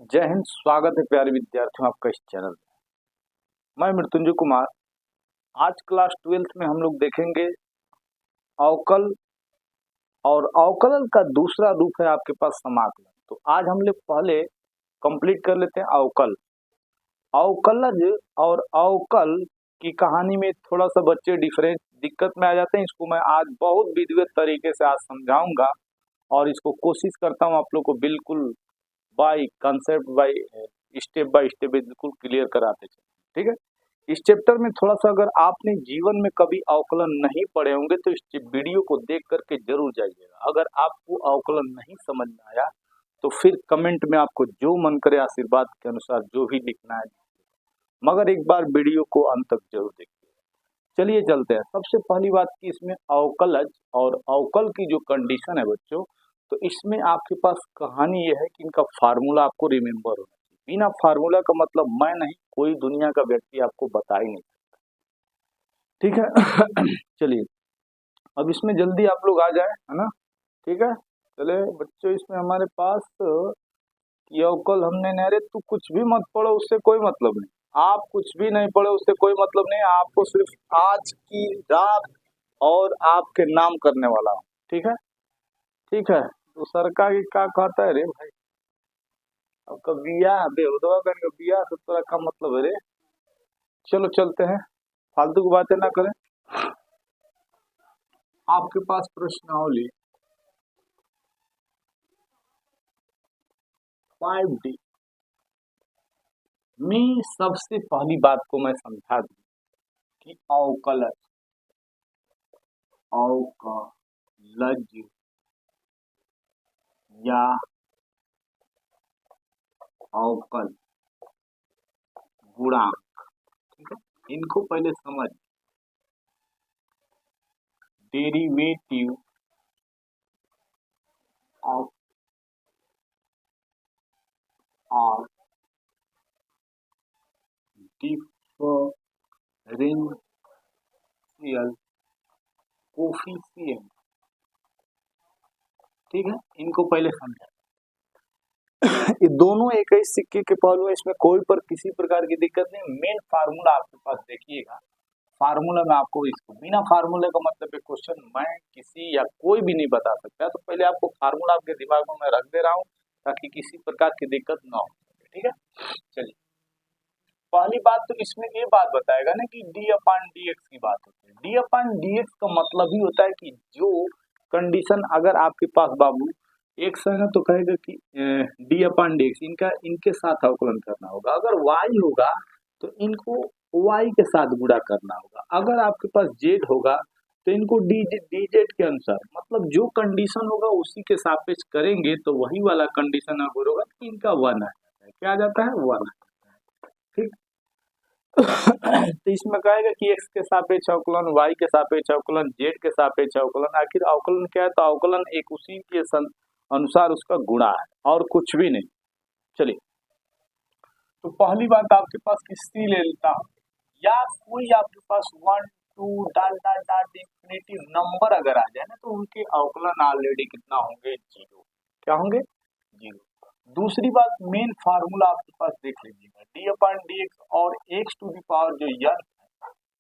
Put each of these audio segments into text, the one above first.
जय हिंद। स्वागत है प्यारे विद्यार्थियों आपका इस चैनल में। मैं मृत्युंजय कुमार। आज क्लास 12th में हम लोग देखेंगे अवकल और अवकलन का दूसरा रूप है आपके पास समाकलन। तो आज हम लोग पहले कंप्लीट कर लेते हैं अवकल। अवकलज और अवकल की कहानी में थोड़ा सा बच्चे डिफरेंस दिक्कत में आ जाते हैं। इसको मैं आज बहुत विधिवत तरीके से आज समझाऊंगा और इसको कोशिश करता हूँ आप लोग को बिल्कुल बाय कंसेप्ट बाय स्टेप बिल्कुल क्लियर कराते चले। ठीक है, इस चैप्टर में थोड़ा सा अगर आपने जीवन में कभी अवकलन नहीं पढ़े होंगे तो इस वीडियो को देख करके जरूर जाइएगा। अगर आपको अवकलन नहीं समझ में आया तो फिर कमेंट में आपको जो मन करे आशीर्वाद के अनुसार जो भी लिखना है, मगर एक बार वीडियो को अंत तक जरूर देखिए। चलिए चलते हैं। सबसे पहली बात कि इसमें अवकलज और अवकल की जो कंडीशन है बच्चों, तो इसमें आपके पास कहानी ये है कि इनका फार्मूला आपको रिमेम्बर होना चाहिए। बिना फार्मूला का मतलब मैं नहीं, कोई दुनिया का व्यक्ति आपको बता ही नहीं सकता। ठीक है चलिए अब इसमें जल्दी आप लोग आ जाए, है ना। ठीक है, चले बच्चों, इसमें हमारे पास ये अवकल हमने नहरे तू कुछ भी मत पढ़ो, उससे कोई मतलब नहीं। आप कुछ भी नहीं पढ़ो उससे कोई मतलब नहीं। आपको सिर्फ आज की रात और आपके नाम करने वाला हूँ। ठीक है, ठीक है। तो सरकार की क्या कहता है रे भाई, अब का बिया बेहुदवा बहन का बिया से तोरा का मतलब है रे। चलो चलते हैं, फालतू की बातें ना करें। आपके पास प्रश्नावली 5D में सबसे पहली बात को मैं समझा दूं कि अवकलज या अवकल गुणांक, ठीक है, इनको पहले समझ। डेरिवेटिव ऑफ और डिफरेंशियल कोफिशिएंट, ठीक है, इनको पहले समझा। ये दोनों एक ही सिक्के के पहलू है, इसमें कोई पर किसी प्रकार की दिक्कत नहीं। मेन फार्मूला आपके पास देखिएगा, फार्मूला में आपको इसको बिना फार्मूले का मतलब है क्वेश्चन मैं किसी या कोई भी नहीं बता सकता। तो पहले आपको फार्मूला आपके दिमाग में मैं रख दे रहा हूँ ताकि किसी प्रकार की दिक्कत ना हो। ठीक है, चलिए पहली बात तो इसमें ये बात बताएगा ना कि d/dx की बात होती है। d/dx का मतलब ही होता है कि जो कंडीशन अगर आपके पास बाबू x है ना तो कहेगा कि d/dx इनके साथ अवकलन करना होगा। अगर y होगा तो इनको y के साथ गुणा करना होगा। अगर आपके पास z होगा तो इनको dz के अनुसार, मतलब जो कंडीशन होगा उसी के सापेक्ष करेंगे तो वही वाला कंडीशन अगर होगा कि इनका 1 आ जाता है। क्या आ जाता है? 1 आ जाता है। ठीक तो इसमें कहेगा कि x के सापेक्ष अवकलन, y के सापेक्ष अवकलन, z के सापेक्ष अवकलन। आखिर अवकलन क्या है? तो अवकलन एक उसी के अनुसार उसका गुणा है और कुछ भी नहीं। चलिए तो पहली बात आपके पास किसकी ले लेता हूं, या कोई आपके पास 1 2 डाल डाल डाल इंफिनिटी नंबर अगर आ जाए ना तो उनके अवकलन ऑलरेडी कितना होंगे? 0। क्या होंगे? 0। दूसरी बात, मेन फार्मूला आपके पास देख लीजिएगा, d/dx और x टू द पावर जो n है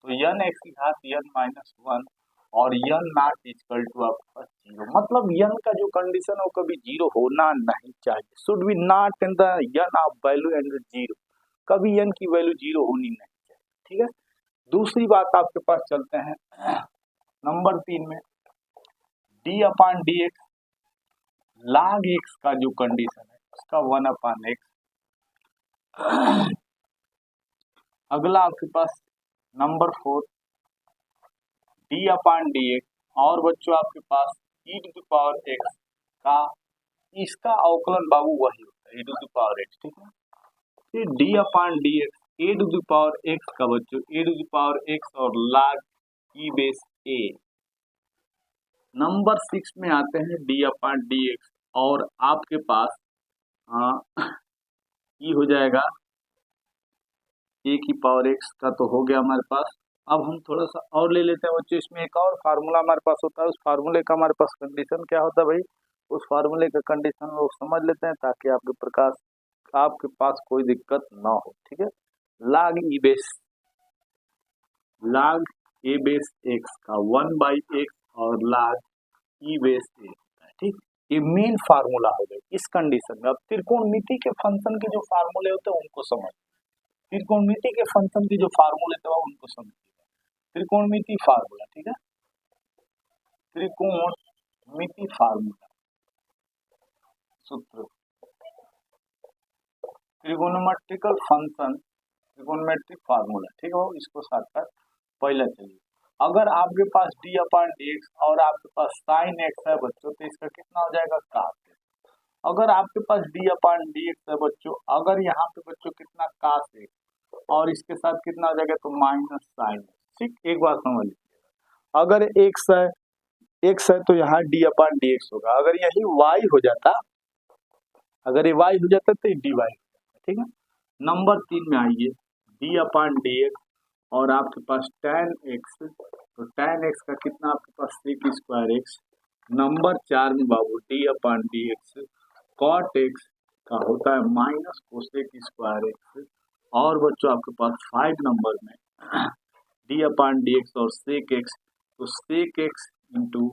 तो n x की घात n-1 और n नॉट इक्वल टू आपके पास 0। मतलब n का जो कंडीशन हो कभी 0 होना नहीं चाहिए। Should be not in the n of value and 0, कभी n की वैल्यू 0 होनी नहीं चाहिए। ठीक है, दूसरी बात आपके पास चलते हैं नंबर 3 में, d/dx log x का जो कंडीशन है उसका 1/x। अगला आपके पास नंबर 4 d/dx और बच्चों आपके पास e⁻x का, इसका अवकलन बाबू वही होता है e⁻x। ठीक है, फिर d/dx a⁻x का बच्चों a⁻x और log e⁻a। नंबर 6 में आते हैं d/dx और आपके पास ये हो जाएगा a⁻x का, तो हो गया हमारे पास। अब हम थोड़ा सा और ले लेते हैं बच्चों, इसमें एक और फार्मूला हमारे पास होता है। उस फार्मूले का हमारे पास कंडीशन क्या होता है भाई, उस फार्मूले का कंडीशन लोग समझ लेते हैं ताकि आपके प्रकाश आपके पास कोई दिक्कत ना हो, ठीक है। log ए बेस एक्स का 1/x और log ई बेस ए होता है, ठीक। ये मेन फार्मूला हो गया इस कंडीशन में। अब त्रिकोणमिति के फंक्शन के जो फार्मूले होते हैं उनको समझ, त्रिकोणमिति के फंक्शन की जो फार्मूले थे उनको समझिएगा। त्रिकोणमिति फार्मूला, ठीक है, त्रिकोणमिति फार्मूला सूत्र, त्रिकोणमेट्रिकल फंक्शन, त्रिकोणमेट्रिक फार्मूला, ठीक है। इसको साथ साथ पहले चलिए, अगर आपके पास डी अपॉन डी एक्स और आपके पास साइन एक्स है बच्चों, तो इसका कितना हो जाएगा कास एक्स। अगर आपके पास डी अपॉन डी एक्स है बच्चों, अगर यहाँ पे बच्चों कितना कास एक्स और इसके साथ कितना हो जाएगा तो माइनस साइन, ठीक। एक बात समझ लीजिएगा, अगर एक्स है तो यहाँ डी अपॉन डी एक्स होगा, अगर यही वाई हो जाता, अगर ये वाई हो जाता तो ये डी वाई, ठीक है। नंबर 3 में आइए, डी अपॉन डी एक्स और आपके पास tan x, तो tan x का कितना आपके पास सेक स्क्वायर एक्स। नंबर 4 में बाबू d upon d x cot x का होता है माइनस कोसेक स्क्वायर एक्स। और बच्चों आपके पास 5 नंबर में डी अपॉन डी एक्स और सेक एक्स, तो sec x into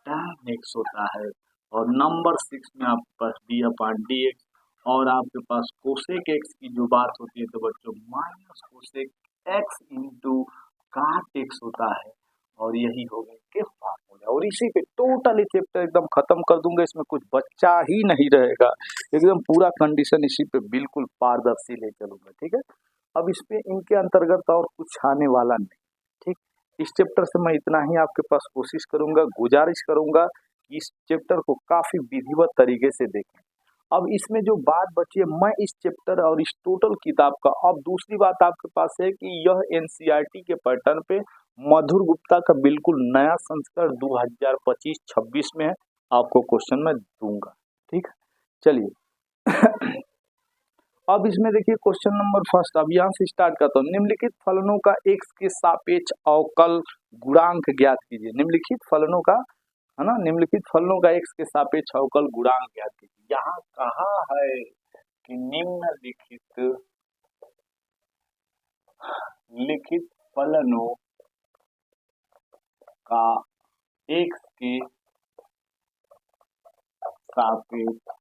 tan x होता है। और नंबर 6 में आपके पास डी अपॉन डी एक्स और आपके पास कोसेक एक्स की जो बात होती है तो बच्चों माइनस कोसेक एक्स इंटू काट एक्स होता है। और यही हो गए के फार्मूला, और इसी पे टोटली चैप्टर एकदम खत्म कर दूंगा, इसमें कुछ बच्चा ही नहीं रहेगा, एकदम पूरा कंडीशन इसी पे बिल्कुल पारदर्शी ले चलूंगा, ठीक है। अब इस पे इनके अंतर्गत और कुछ आने वाला नहीं, ठीक। इस चैप्टर से मैं इतना ही आपके पास कोशिश करूंगा, गुजारिश करूंगा कि इस चैप्टर को काफी विधिवत तरीके से देखें। अब इसमें जो बात बची है, मैं इस चैप्टर और इस टोटल किताब का, अब दूसरी बात आपके पास है कि यह एनसीईआरटी के पैटर्न पे मधुर गुप्ता का बिल्कुल नया संस्करण 2025-26 में है, आपको क्वेश्चन मैं दूंगा, ठीक है। चलिए अब इसमें देखिए क्वेश्चन नंबर फर्स्ट, अब यहाँ से स्टार्ट करता हूँ। निम्नलिखित फलनों का एक्स के सापेक्ष अवकल गुणांक ज्ञात कीजिए। निम्नलिखित फलनों का, है ना, निम्नलिखित फलनों का एक्स के सापेक्ष अवकल गुणांक ज्ञात कीजिए। यहाँ कहा है कि निम्नलिखित फलनों का एक्स के सापेक्ष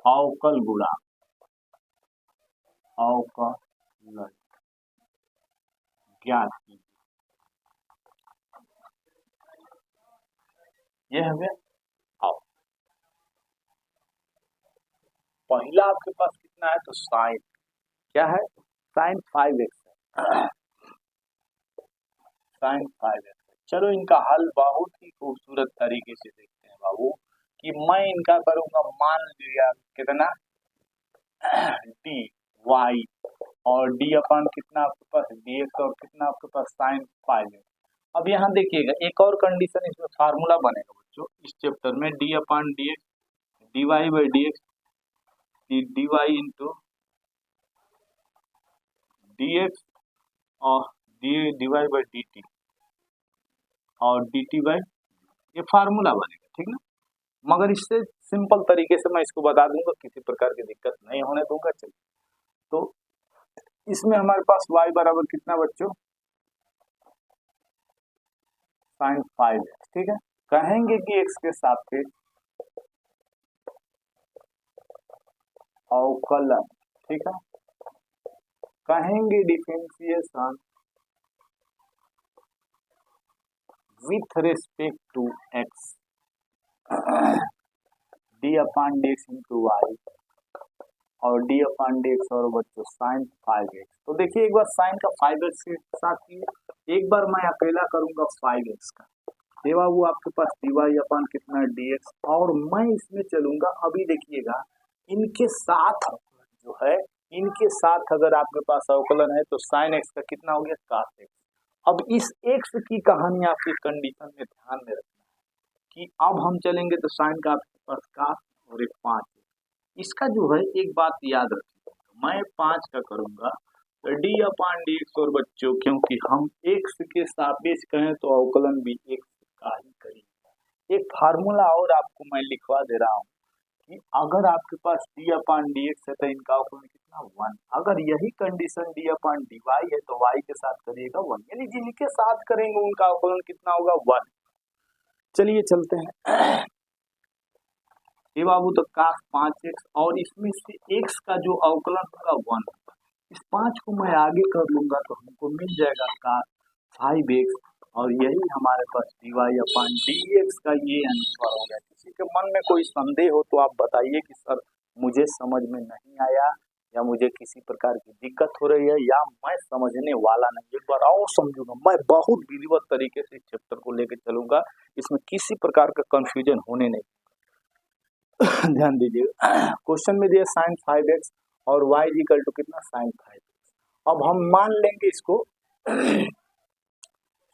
अवकल गुणांक, अवकलन ज्ञात कीजिए। यह है, आओ पहला आपके पास कितना है तो साइन, क्या है, साइन 5x है, साइन 5x। चलो इनका हल बहुत ही खूबसूरत तरीके से देखते हैं बाबू, कि मैं इनका करूंगा, मान लिया कितना डी वाई और डी अपन कितना आपके पास डी एक्स और कितना आपके पास साइन 5x। अब यहाँ देखिएगा एक और कंडीशन इसमें फार्मूला बनेगा बच्चों इस चैप्टर में, d upon d x d y by d x, d y into d x और d y by d t और डी टी बाई, ये फार्मूला बनेगा, ठीक ना। मगर इससे सिंपल तरीके से मैं इसको बता दूंगा, किसी प्रकार की दिक्कत नहीं होने दूंगा। चलिए तो इसमें हमारे पास y बराबर कितना बच्चों, साइन 5x, ठीक है। कहेंगे कि x के सापेक्ष अवकलन, ठीक है, कहेंगे differentiation with respect to x, d upon d x into y और डी अपॉन डी एक्स और बच्चों साइन 5x। तो देखिए एक बार साइन का 5x के साथ ही एक बार मैं अकेला करूंगा 5x का, ये बाबू आपके पास डी वाई अपॉन कितना dx, और मैं इसमें चलूंगा। अभी देखिएगा इनके साथ जो है, इनके साथ अगर आपके पास अवकलन है तो साइन x का कितना हो गया cos x। अब इस x की कहानी आपकी कंडीशन में ध्यान में रखना है कि अब हम चलेंगे तो साइन का आपके पास cos और एक 5, इसका जो है एक बात याद रखिएगा, मैं 5 का करूंगा तो डी अपॉन डी एक्स, और बच्चों क्योंकि हम x के सापेक्ष कहें तो अवकलन भी x का ही करेंगे। एक फार्मूला और आपको मैं लिखवा दे रहा हूँ कि अगर आपके पास डी अपान डी एक्स है तो इनका अवकलन कितना 1। अगर यही condition D upon D Y है तो वाई के साथ करिएगा 1, यानी जिनके साथ करेंगे उनका अवकलन कितना होगा 1। चलिए चलते हैं ये बाबू तो cos 5x और इसमें से x का जो अवकलन होगा 1, इस 5 को मैं आगे कर लूंगा तो हमको मिल जाएगा cos 5x और यही हमारे पास dy अपान dx का ये आंसर हो गया। किसी के मन में कोई संदेह हो तो आप बताइए कि सर मुझे समझ में नहीं आया या मुझे किसी प्रकार की दिक्कत हो रही है या मैं समझने वाला नहीं, एक बार और समझूंगा। मैं बहुत विधिवत तरीके से इस चैप्टर को लेकर चलूंगा, इसमें किसी प्रकार का कंफ्यूजन होने नहीं। ध्यान दीजिए क्वेश्चन में दिया sin 5x और y इक्वल टू कितना sin 5x। अब हम मान लेंगे इसको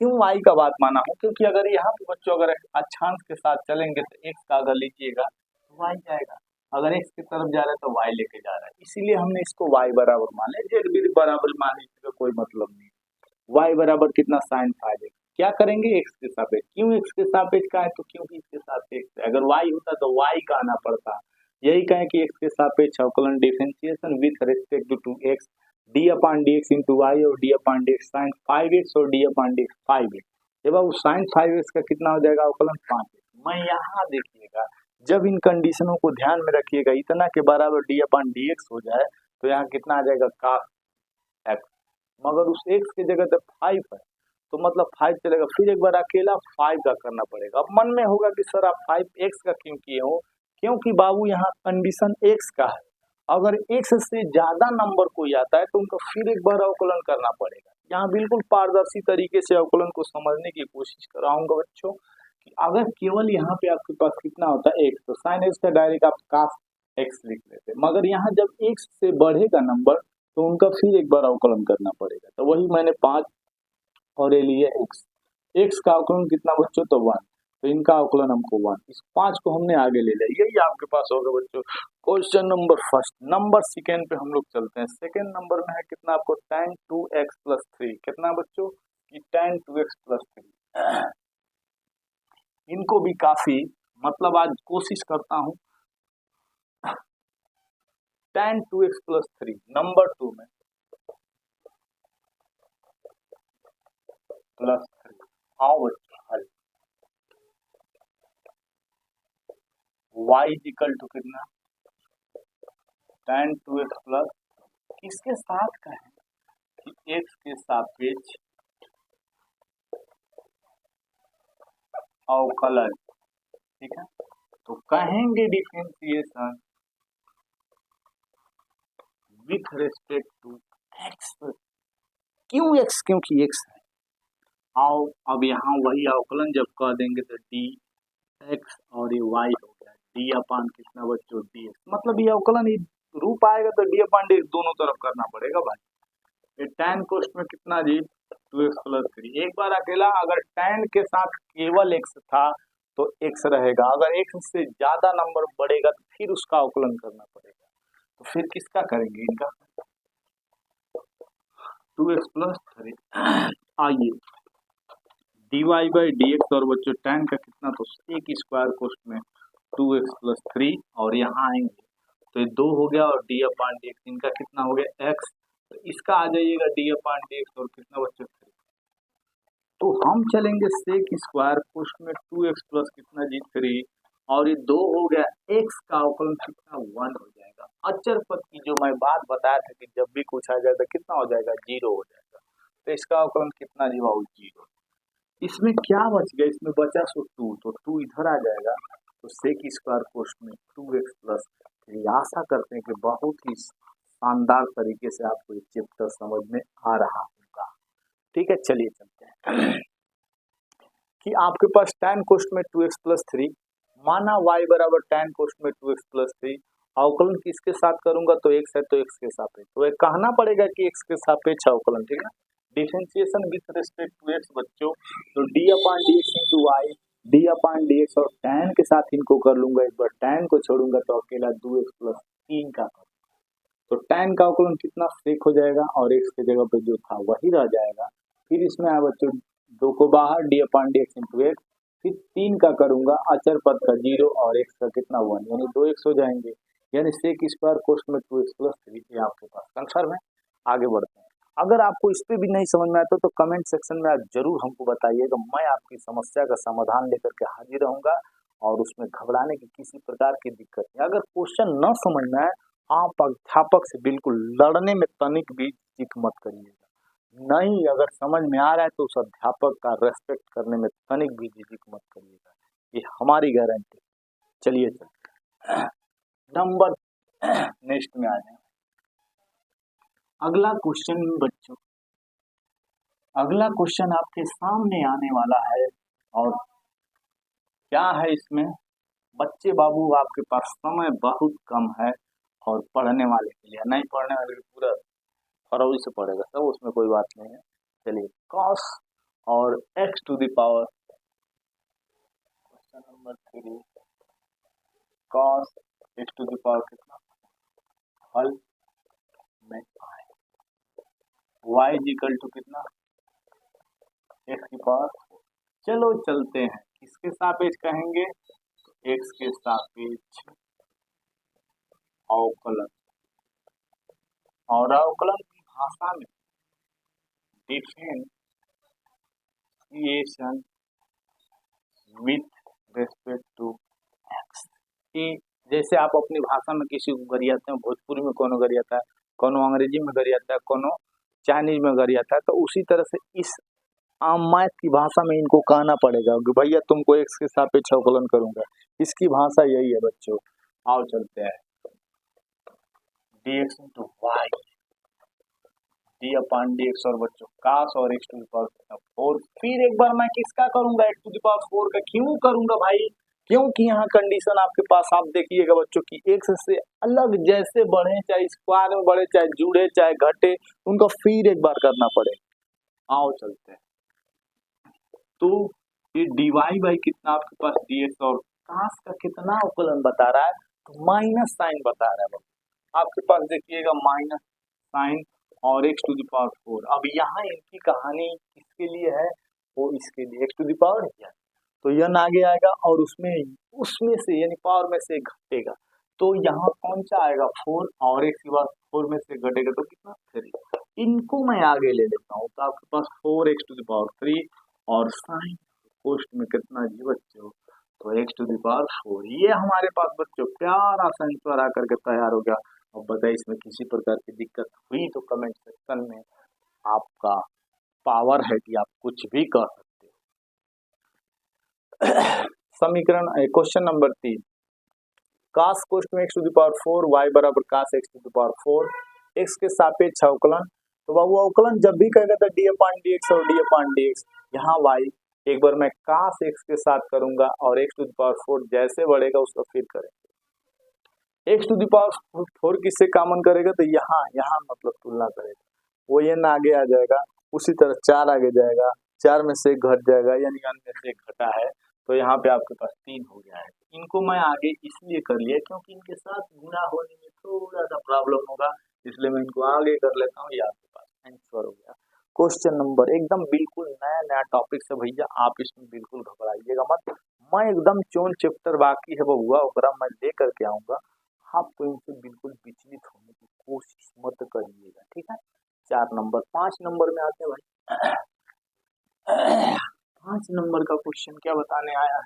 क्यों y का बात माना हूं, क्योंकि अगर यहाँ पे बच्चों अगर अक्षांश के साथ चलेंगे तो x का अगर लीजिएगा तो y जाएगा, अगर x की तरफ जा रहा है तो y लेके जा रहा है, इसीलिए हमने इसको y बराबर माने। z भी बराबर माने इसका कोई मतलब नहीं। y बराबर कितना sin 5x, क्या करेंगे x के सापेक्ष। क्यों x के सापेक्ष का है तो क्योंकि इसके सापेक्ष है, अगर y होता तो y का आना पड़ता। यही कहें कि x के सापेक्ष अवकलन differentiation with respect to x d upon d x into y और d upon d x sine 5x और d upon d x 5x। ये बाबू साइन 5x का कितना हो जाएगा अवकलन 5x। मैं यहाँ देखिएगा जब इन कंडीशनों को ध्यान में रखिएगा, इतना के बराबर डी अपान डी एक्स हो जाए तो यहाँ कितना आ जाएगा cos x, मगर उस x की जगह तो 5 है तो मतलब 5 चलेगा, फिर एक बार अकेला 5 का करना पड़ेगा। अब मन में होगा कि सर आप 5x का क्यों किए हो, क्योंकि बाबू यहाँ कंडीशन x का है, अगर x से ज्यादा नंबर कोई आता है तो उनका फिर एक बार अवकलन करना पड़ेगा। यहाँ बिल्कुल पारदर्शी तरीके से अवकलन को समझने की कोशिश कराऊंगा बच्चों कि अगर केवल यहाँ पे आपके पास कितना होता है x, तो साइन x का डायरेक्ट आप cos x लिख लेते, मगर यहाँ जब x से बढ़ेगा नंबर तो उनका फिर एक बार अवकलन करना पड़ेगा। तो वही मैंने 5 और ये लिए x का अवकलन कितना बच्चों तो 1, तो इनका अवकलन हमको 1, इस 5 को हमने आगे ले लिया। यही आपके पास होगा बच्चों question number first. Number second पे हम लोग चलते हैं। सेकेंड नंबर में है कितना आपको tan 2x प्लस 3, कितना बच्चों कि tan 2x प्लस 3। इनको भी काफी मतलब आज कोशिश करता हूं tan 2x प्लस 3 नंबर 2 में प्लस 3 आओ हल y इक्वल टू कितना tan 2x प्लस किसके साथ का है कि x के सापेक्ष अवकलन, ठीक है। तो कहेंगे differentiation with respect to x, क्यों x, क्योंकि x है। आओ अब यहाँ वही अवकलन जब कह देंगे तो dx और ये y हो गया d अपान कितना बच्चों dx, मतलब ये अवकलन ही रूप आएगा तो d अपान dx दोनों तरफ करना पड़ेगा भाई। ये tan कोष्ट में कितना जी 2x प्लस 3, एक बार अकेला अगर tan के साथ केवल x था तो x रहेगा, अगर x से ज्यादा नंबर बढ़ेगा तो फिर उसका अवकलन करना पड़ेगा। तो फिर किसका करेंगे इनका 2x प्लस 3। आइए dy बाई dx और बच्चों tan का कितना तो एक स्क्वायर कोष्ट में 2x प्लस 3 और यहाँ आएंगे तो ये 2 हो गया और d अपान dx इनका कितना हो गया x, तो इसका आ जाइएगा d अपान dx और कितना बच्चों 3। तो हम चलेंगे सेक स्क्वायर कोष्ट में 2x प्लस कितना जी 3 और ये 2 हो गया, x का अवकलन कितना 1 हो जाएगा। अचर पद की जो मैं बात बताया था कि जब भी कुछ आ जाए तो कितना हो जाएगा 0 हो जाएगा, तो इसका अवकलन कितना जी बाबू 0। इसमें क्या बच गया, इसमें बचा सो 2, तो 2 इधर आ जाएगा तो सेक स्क्वायर कोष्ट में 2x प्लस 3। आशा करते हैं कि बहुत ही शानदार तरीके से आपको ये चैप्टर समझ में आ रहा होगा, ठीक है। चलिए चलते हैं कि आपके पास tan कोष्ट में 2x प्लस 3 माना y बराबर tan कोष्ट में 2x प्लस 3, अवकलन किसके साथ करूंगा तो x है तो x के सापेक्ष, तो एक कहना पड़ेगा कि x के सापेक्ष अवकलन, ठीक है। Differentiation with respect to x बच्चों, तो d upon dx into y, d upon dx और tan के साथ इनको कर लूंगा, एक बार tan को छोड़ूंगा तो अकेला 2x प्लस 3 का, तो tan का अवकलन कितना सेक हो जाएगा और x की जगह पे जो था वही रह जाएगा। फिर इसमें आया बच्चों 2 को बाहर d upon dx into x, फिर 3 का करूंगा अचर पद का 0 और x का कितना 1, यानी 2x हो जाएंगे, यानी sec स्क्वायर कोष्ठ में 2x प्लस 3 ये आपके पास कंफर्म है। आगे बढ़ते हैं। अगर आपको इस पे भी नहीं समझ में आता तो कमेंट सेक्शन में आप जरूर हमको बताइएगा, मैं आपकी समस्या का समाधान लेकर के हाजिर रहूंगा और उसमें घबराने की किसी प्रकार की दिक्कत नहीं। अगर क्वेश्चन न समझ में आए आप अध्यापक से बिल्कुल लड़ने में तनिक भी झिझक मत करिएगा, नहीं अगर समझ में आ रहा है तो उस अध्यापक का रेस्पेक्ट करने में तनिक भी झिझक मत करिएगा, ये हमारी गारंटी। चलिए नंबर नेक्स्ट में आ जाए। अगला क्वेश्चन बच्चों, अगला क्वेश्चन आपके सामने आने वाला है और क्या है इसमें, बच्चे बाबू आपके पास समय बहुत कम है और पढ़ने वाले के लिए, नहीं पढ़ने वाले पूरा फरवरी से पढ़ेगा सब, उसमें कोई बात नहीं है। चलिए cos और x to the power, question number 3, cos x to the power कितना हल में आए, y इक्वल टू कितना x की पावर। चलो चलते हैं, किसके सापेक्ष कहेंगे, x के सापेक्ष अवकलन, और अवकलन की भाषा में differentiation with respect to x, कि जैसे आप अपनी भाषा में किसी को गरियाते हैं, भोजपुरी में कोनो गरियाता है, कोनो अंग्रेजी में गरियाता है, कोनो चाइनीज में गरियाता है, तो उसी तरह से इस आम मैथ की भाषा में इनको कहना पड़ेगा कि भैया तुमको x के सापेक्ष अवकलन करूंगा, इसकी भाषा यही है बच्चों। आओ चलते हैं, dx into y d upon dx, और बच्चों cos और x टू द पावर 4, फिर एक बार मैं किसका करूंगा x टू द पावर 4 का, क्यों करूंगा भाई, क्योंकि यहाँ कंडीशन आपके पास आप देखिएगा बच्चों की x से अलग जैसे बढ़े, चाहे स्क्वायर में बढ़े, चाहे जुड़े, चाहे घटे, उनका फिर एक बार करना पड़ेगा। आओ चलते हैं, तो ये dy बाई कितना आपके पास dx और cos का कितना अवकलन बता रहा है, तो माइनस साइन बता रहा है आपके पास, देखिएगा माइनस साइन और x टू द पावर 4। अब यहाँ इनकी कहानी किसके लिए है, वो इसके लिए x टू द पावर है, तो यन आगे आएगा और उसमें से यानी पावर में से घटेगा, तो यहाँ कौन सा आएगा 4 और x के बाद 4 में से घटेगा तो कितना 3, इनको मैं आगे ले लेता हूँ, तो आपके पास 4x टू द पावर 3 और साइन कोष्ठ में कितना जी बच्चों, तो x टू द पावर 4, ये हमारे पास बच्चों प्यारा सा आंसर आकर के तैयार हो गया। अब बताइए इसमें किसी प्रकार की दिक्कत हुई तो कमेंट सेक्शन में आपका पावर है कि आप कुछ भी कर सकते हो। समीकरण क्वेश्चन नंबर 3, cos कोष्ठ में x to the power 4 y बराबर cos x to the power 4, x के सापेक्ष अवकलन, तो बाबू अवकलन जब भी कहेगा तो d अपॉन dx और d अपॉन dx, यहाँ y एक बार मैं cos x के साथ करूंगा और x टू द पावर 4 जैसे बढ़ेगा उसका फिर करेंगे, x टू द पावर 4 किससे कॉमन करेगा, तो यहाँ मतलब तुलना करेगा, वो ये ना आगे आ जाएगा, उसी तरह 4 आगे जाएगा, 4 में से घट जाएगा, यानी अन्य से घटा है, तो यहाँ पे आपके पास 3 हो गया है। इनको मैं आगे इसलिए कर लिया क्योंकि इनके साथ गुणा होने में थोड़ा सा प्रॉब्लम होगा, इसलिए मैं इनको आगे कर लेता हूँ, ये आपके पास आंसर हो गया। क्वेश्चन नंबर एकदम बिल्कुल नया टॉपिक से भैया, आप इसमें बिल्कुल घबराइएगा मत, मैं एकदम चोन चैप्टर बाकी है बबुआ ओकरा मैं ले करके आऊंगा, आपको इनसे बिल्कुल विचलित होने की कोशिश मत करिएगा, ठीक है। 4 नंबर, 5 नंबर में आते हैं भाई। 5 नंबर का क्वेश्चन क्या बताने आया है,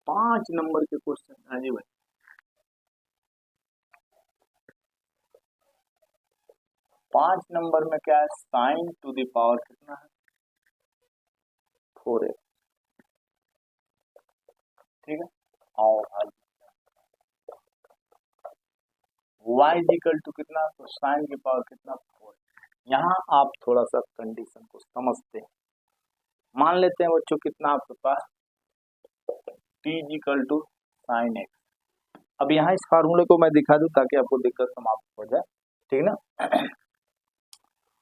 5 नंबर के क्वेश्चन, हाँ जी भाई, 5 नंबर में क्या है, साइन टू द पावर कितना है 4x, ठीक है, और y इक्वल टू कितना, तो साइन की पावर कितना 4। यहाँ आप थोड़ा सा कंडीशन को समझते हैं, मान लेते हैं बच्चों कितना आपके पास t equal to sine x। अब यहाँ इस फार्मूले को मैं दिखा दूं ताकि आपको दिक्कत समाप्त हो जाए, ठीक ना।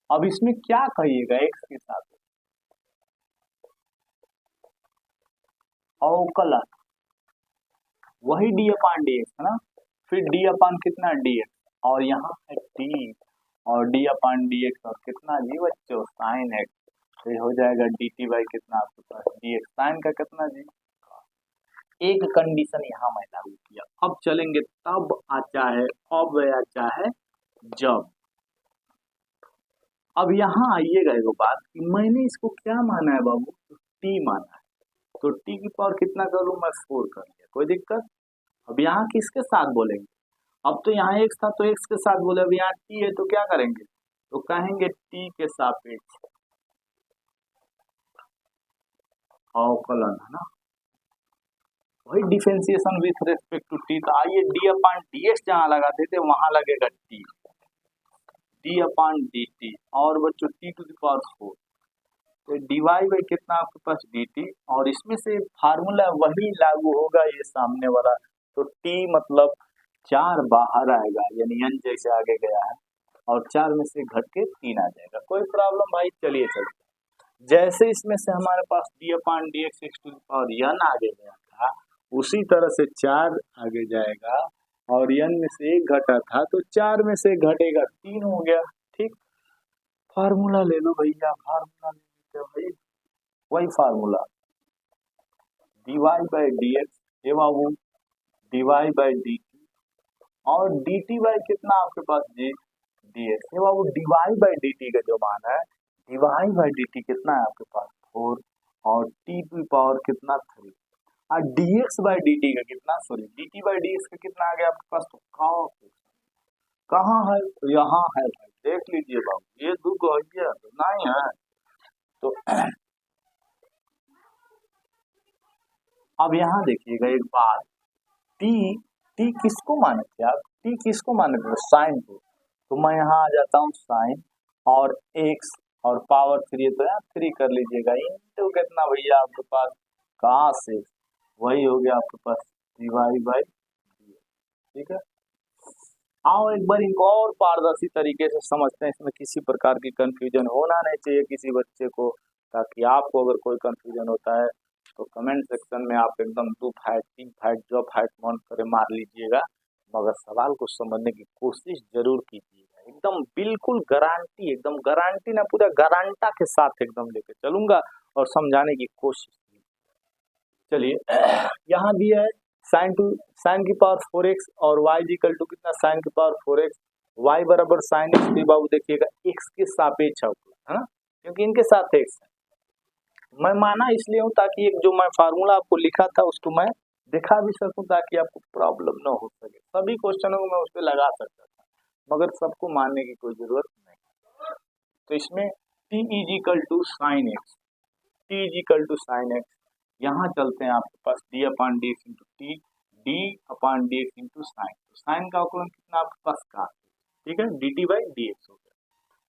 अब इसमें क्या कहिएगा, x के साथ अवकलन वही d अपान dx है ना, फिर d अपान कितना dx, और यहाँ है t और d अपान dx और कितना जी बच्चों साइन x, तो ये हो जाएगा डी टी बाई कितना आपके पास डी एक्स, साइन का कितना जी। एक कंडीशन यहाँ मैं लागू किया, अब चलेंगे तब आता है, अब आता है जब। अब यहाँ आइएगा एक बात कि मैंने इसको क्या माना है बाबू, तो टी माना है, तो टी की पावर कितना कर लूँ मैं 4 कर लिया, कोई दिक्कत। अब यहाँ किसके साथ बोलेंगे, अब तो यहाँ एक्स था तो एक्स के साथ बोले, अब यहाँ टी है तो क्या करेंगे, तो कहेंगे टी के सापेक्ष अवकलन, है ना, वही differentiation with respect to t. तो आइए डी अपॉन डी एक्स जहाँ लगाते थे वहां लगेगा T, d upon d t, और बच्चों टी टू द पावर 4, तो डीवाई बाई कितना आपके पास डी टी, और इसमें से फार्मूला वही लागू होगा ये सामने वाला, तो टी मतलब 4 बाहर आएगा, यानी एन जैसे आगे गया है, और 4 में से घट के 3 आ जाएगा, कोई प्रॉब्लम भाई। चलिए चलते, जैसे इसमें से हमारे पास d upon d x x to the power n आगे गया था, उसी तरह से 4 आगे जाएगा, और एन में से 1 घटा था तो 4 में से घटेगा 3 हो गया, ठीक। फार्मूला ले लो भैया, फार्मूला ले लो भाई, वही formula d y by d x, ये बाबू d y by d t, और डी टी बाई कितना आपके पास जी डी एक्स, ये बाबू d y by d t का जो मान है, d y by d t कितना है आपके पास 4, और टी की पावर कितना 3, और D x by d t का कितना, sorry D t by d x का कितना आ गया आपके पास, तो कहाँ है, तो यहाँ है भाई, देख लीजिए बाबू, ये दो गया तो नहीं है, तो अब यहाँ देखिएगा एक बात, टी टी किसको माने थे आप, टी किसको माने थे, साइन को, तो मैं यहाँ आ जाता हूँ साइन और एक्स और पावर 3, तो यहाँ 3 कर लीजिएगा, इंटू कितना भैया आपके पास कहाँ से, वही हो गया आपके पास डिवाइड बाई, ठीक है। आओ एक बार इनको और पारदर्शी तरीके से समझते हैं, इसमें किसी प्रकार की कंफ्यूजन होना नहीं चाहिए किसी बच्चे को, ताकि आपको अगर कोई कंफ्यूजन होता है तो कमेंट सेक्शन में आप एकदम 2 फाइट 3 फाइट जो फाइट मन करे मार लीजिएगा, मगर सवाल को समझने की कोशिश जरूर कीजिएगा, एकदम बिल्कुल गारंटी, एकदम गारंटी ना पूरा गारंटा के साथ एकदम लेके चलूंगा और समझाने की कोशिश। चलिए यहाँ दिया है साइन की पावर 4x और y इक्वल टू कितना साइन की पावर 4x, y बराबर साइन एक्स, बाबू देखिएगा x के सापेक्ष है ना, क्योंकि इनके साथ x है, मैं माना इसलिए हूँ ताकि एक जो मैं फार्मूला आपको लिखा था उसको मैं दिखा भी सकूं, ताकि आपको प्रॉब्लम न हो सके। सभी क्वेश्चनों को मैं उस पर लगा सकता था, मगर सबको मानने की कोई जरूरत नहीं। तो इसमें t is equal to sine x, t is equal to sine x, यहाँ चलते हैं आपके पास d upon d x into t, d upon d x into sine, तो साइन का अवकलन कितना आपके पास का, ठीक है, d t by d x हो गया,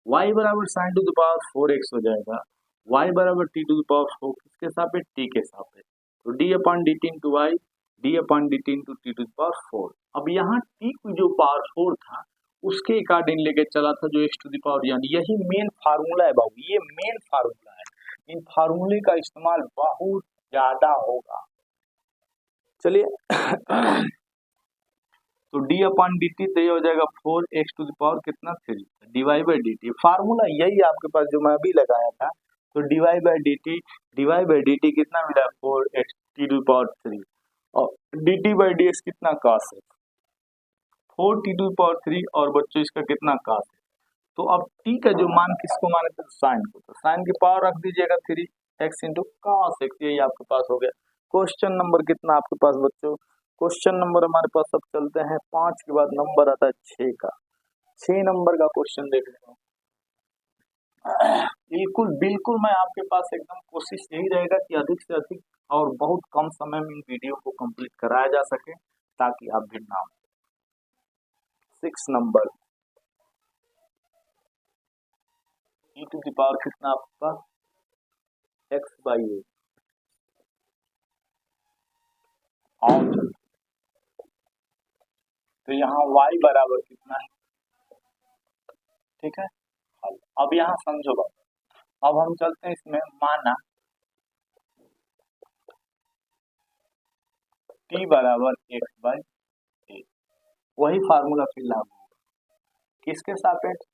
वाई बराबर sign to the power 4x हो जाएगा, वाई बराबर टी टू द पावर 4 किसके सापेक्ष, टी के सापेक्ष, तो d upon d t into y, d upon d t into t to the power 4। अब यहाँ टी की जो पावर 4 था उसके अकॉर्डिंग लेके चला था जो एक्स टू द पावर, यानी यही मेन फार्मूला है बाबू, ये मेन फार्मूला है, इन फार्मूले का इस्तेमाल बहुत ज्यादा होगा। चलिए तो डी अपॉन डी टी तो ये हो जाएगा 4x टू द पावर कितना 3, Dibai by d T, formula यही आपके पास जो मैं अभी लगाया था, तो डिवाई बाई डी टी कितना मिला 4x टी टू पावर 3, और d t by d x कितना cos है 4 टी टू पावर 3, और बच्चों इसका कितना cos है, तो अब टी का जो मान किसको माने थे, साइन को, तो साइन की पावर रख दीजिएगा 3x इंटू कॉस एक्स, यही आपके पास हो गया। क्वेश्चन नंबर कितना आपके पास बच्चों, क्वेश्चन नंबर हमारे पास अब चलते हैं 5 के बाद नंबर आता है 6 का, 6 नंबर का क्वेश्चन देख लेते हैं। बिल्कुल बिल्कुल मैं आपके पास एकदम कोशिश यही रहेगा कि अधिक से अधिक और बहुत कम समय में इन वीडियो को कंप्लीट कराया जा सके, ताकि आप भी ना। 6 नंबर e टू द पावर कितना आपके पास x बाई ए, और तो यहाँ y बराबर कितना है, ठीक है। अब यहाँ समझो बात, अब हम चलते हैं इसमें, माना t बराबर x बाई ए, वही फार्मूला फिर लागू होगा, किसके सापेक्ष,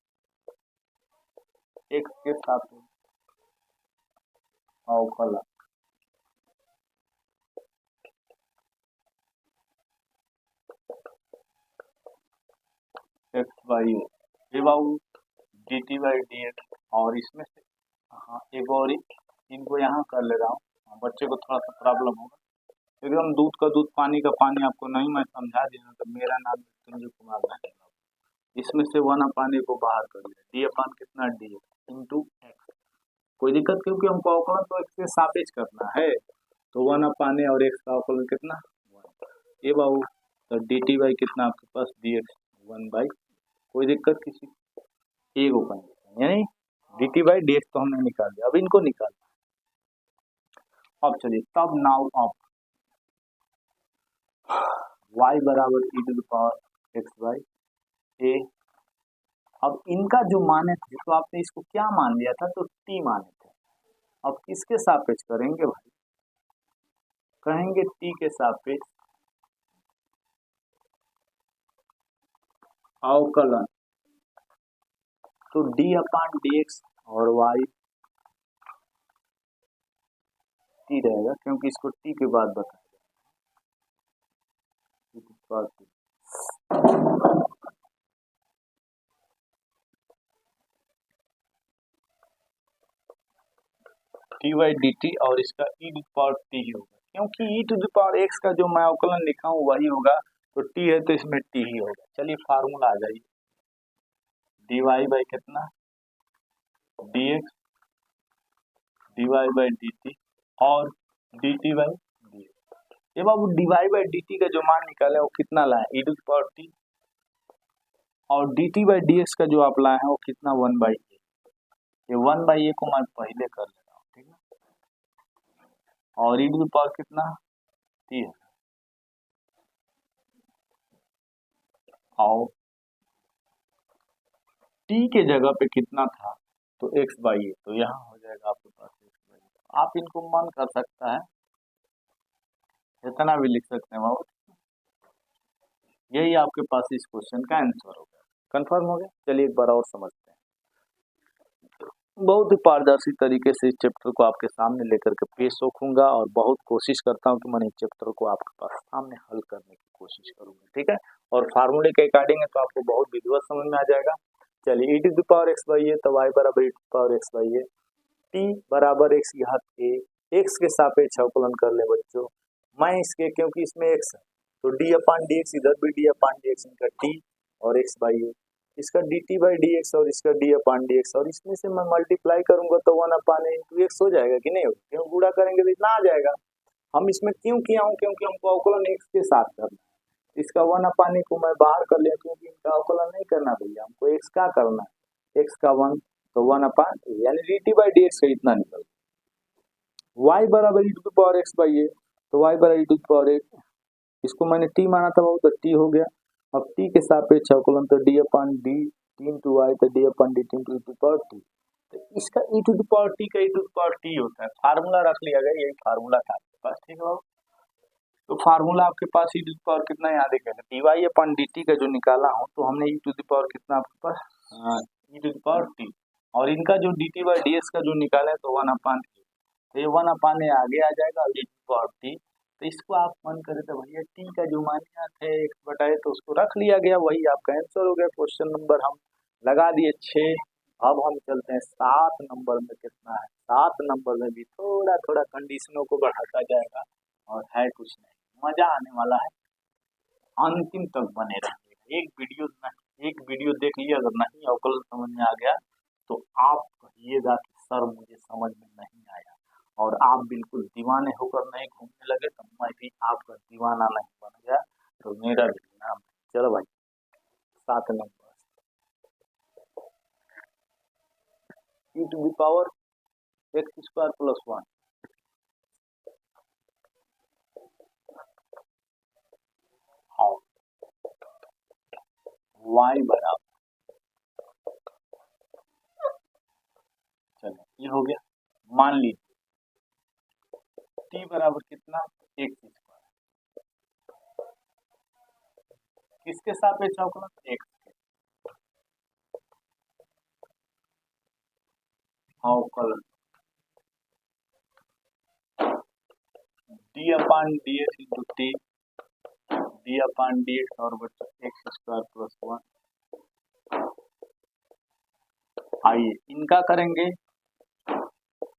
x के सापेक्ष, अवकलन x by A Babu D t by d x, और इसमें से हाँ एक और इनको यहाँ कर ले रहा हूँ, बच्चे को थोड़ा सा प्रॉब्लम होगा, एकदम दूध का दूध पानी का पानी आपको नहीं मैं समझा दिया तो मेरा नाम संजय कुमार है। इसमें से वन अपान ए को बाहर कर लिया, डी अपान कितना डी इंटू एक्स, कोई दिक्कत क्योंकि हमको अवकलन तो एक्स के सापेक्ष करना है, तो वन अपान ए और एक्स का अवकलन कितना वन ए बाबू, तो डी टी बाई कितना आपके पास डी एक्स वन बाई, कोई दिक्कत किसी ए को करना, यानी d t by d x तो हमने निकाल दिया, अब इनको निकाल। अब चलिए तब नाउ अब y बराबर e to the power x by a, अब इनका जो माने थे तो आपने इसको क्या मान लिया था, तो t माने थे, अब किसके सापेक्ष करेंगे भाई, कहेंगे t के सापेक्ष अवकलन, तो d अपान डी एक्स और y t रहेगा क्योंकि इसको t के बाद बताया टी बाई डी टी और इसका ई टू पावर टी ही होगा, क्योंकि ई टू पावर एक्स का जो मैं अवकलन लिखा हूँ वही होगा, तो टी है तो इसमें टी ही होगा। चलिए फार्मूला आ जाइए, डी वाई बाई कितना d x d y by d t और d t by d x, ये बाबू d y by d t का जो मान निकाले वो कितना लाए ई टू पावर टी, और d t by d x का जो आप लाए हैं वो कितना वन बाई ए, ये वन बाई ए को मैं पहले कर ले रहा हूँ, ठीक है, और ई टू पावर कितना टी है, और टी के जगह पे कितना था तो एक्स बाई ए, तो यहाँ हो जाएगा आपके पास एक्स बाई ए, आप इनको मन कर सकता है इतना भी लिख सकते हैं बाबू, यही आपके पास इस क्वेश्चन का आंसर हो गया, कंफर्म हो गया। चलिए एक बार और समझते हैं, बहुत ही पारदर्शी तरीके से इस चैप्टर को आपके सामने लेकर के पेश होऊंगा और बहुत कोशिश करता हूं कि मैं इस चैप्टर को आपके पास सामने हल करने की कोशिश करूंगा, ठीक है, और फार्मूले के अकॉर्डिंग है तो आपको बहुत विधिवत समझ में आ जाएगा। चलिए e to the power x by a, तो वाई बराबर e to the power x by a, t बराबर एक्स घात ए, एक्स के सापेक्ष अवकलन कर ले बच्चों, मैं इसके क्योंकि इसमें एक्स है तो डी अपान डी एक्स, इधर भी डी अपान डी एक्स, इनका टी और एक्स बाई ए, इसका D t by d x और इसका डी अपान डी एक्स, और इसमें से मैं मल्टीप्लाई करूंगा तो वन अपान ए इंटू एक्स हो जाएगा कि नहीं, क्यों गुणा करेंगे तो इतना आ जाएगा। हम इसमें क्यों किया हूँ, क्योंकि हमको अवकलन एक्स के साथ करना है, इसका वन अपान ए को मैं बाहर कर लिया क्योंकि इनका अवकलन नहीं करना भैया, हमको एक्स का करना है, एक्स का वन तो वन अपान ए, यानी d t by d x का इतना निकल, वाई बराबर e to the power x by a, तो वाई बराबर e to the power x, इसको मैंने टी माना था वो तो टी हो गया, अब टी के सापेक्ष अवकलन तो d upon d t into y, तो d upon d t into e to power t, तो इसका e to the power t का e to the power t होता है, फार्मूला रख लिया गया, यही फार्मूला था आपके पास, ठीक है बाबू, तो फार्मूला आपके पास ई टू द पावर कितना याद है, डी वाई अपन डी टी का जो निकाला हूँ तो हमने ई टू द पावर कितना आपके पास ई टू द पावर टी, और इनका जो D t by d x का जो निकाला है तो वन अपान ए, तो ये वन अपान ए आगे आ जाएगा ई टू द पावर टी, तो इसको आप मन करे तो भैया टी का जो मान्य है एक बटाए तो उसको रख लिया गया, वही आपका आंसर हो गया। क्वेश्चन नंबर हम लगा दिए 6। अब हम चलते हैं 7 नंबर में, कितना है 7 नंबर में भी थोड़ा थोड़ा कंडीशनों को बढ़ाता जाएगा और है कुछ नहीं, मजा आने वाला है, अंतिम तक बने रहेंगे। एक वीडियो देख लिया, अगर नहीं अवकलन समझ में आ गया तो आप कहिएगा कि सर मुझे समझ में नहीं आया, और आप बिल्कुल दीवाने होकर नहीं घूमने लगे तो मैं भी आपका दीवाना नहीं बन गया तो मेरा भी नाम। चलो भाई 7 नंबर e to the power x square plus 1, और वाई बराबर, चलो ये हो गया, मान लीजिए टी बराबर कितना एक्स स्क्वायर, किसके सापेक्ष अवकलन एक्स के, अवकलन d upon d x into t, d upon d x और बच्चा एक्स स्क्वायर प्लस 1। आइए इनका करेंगे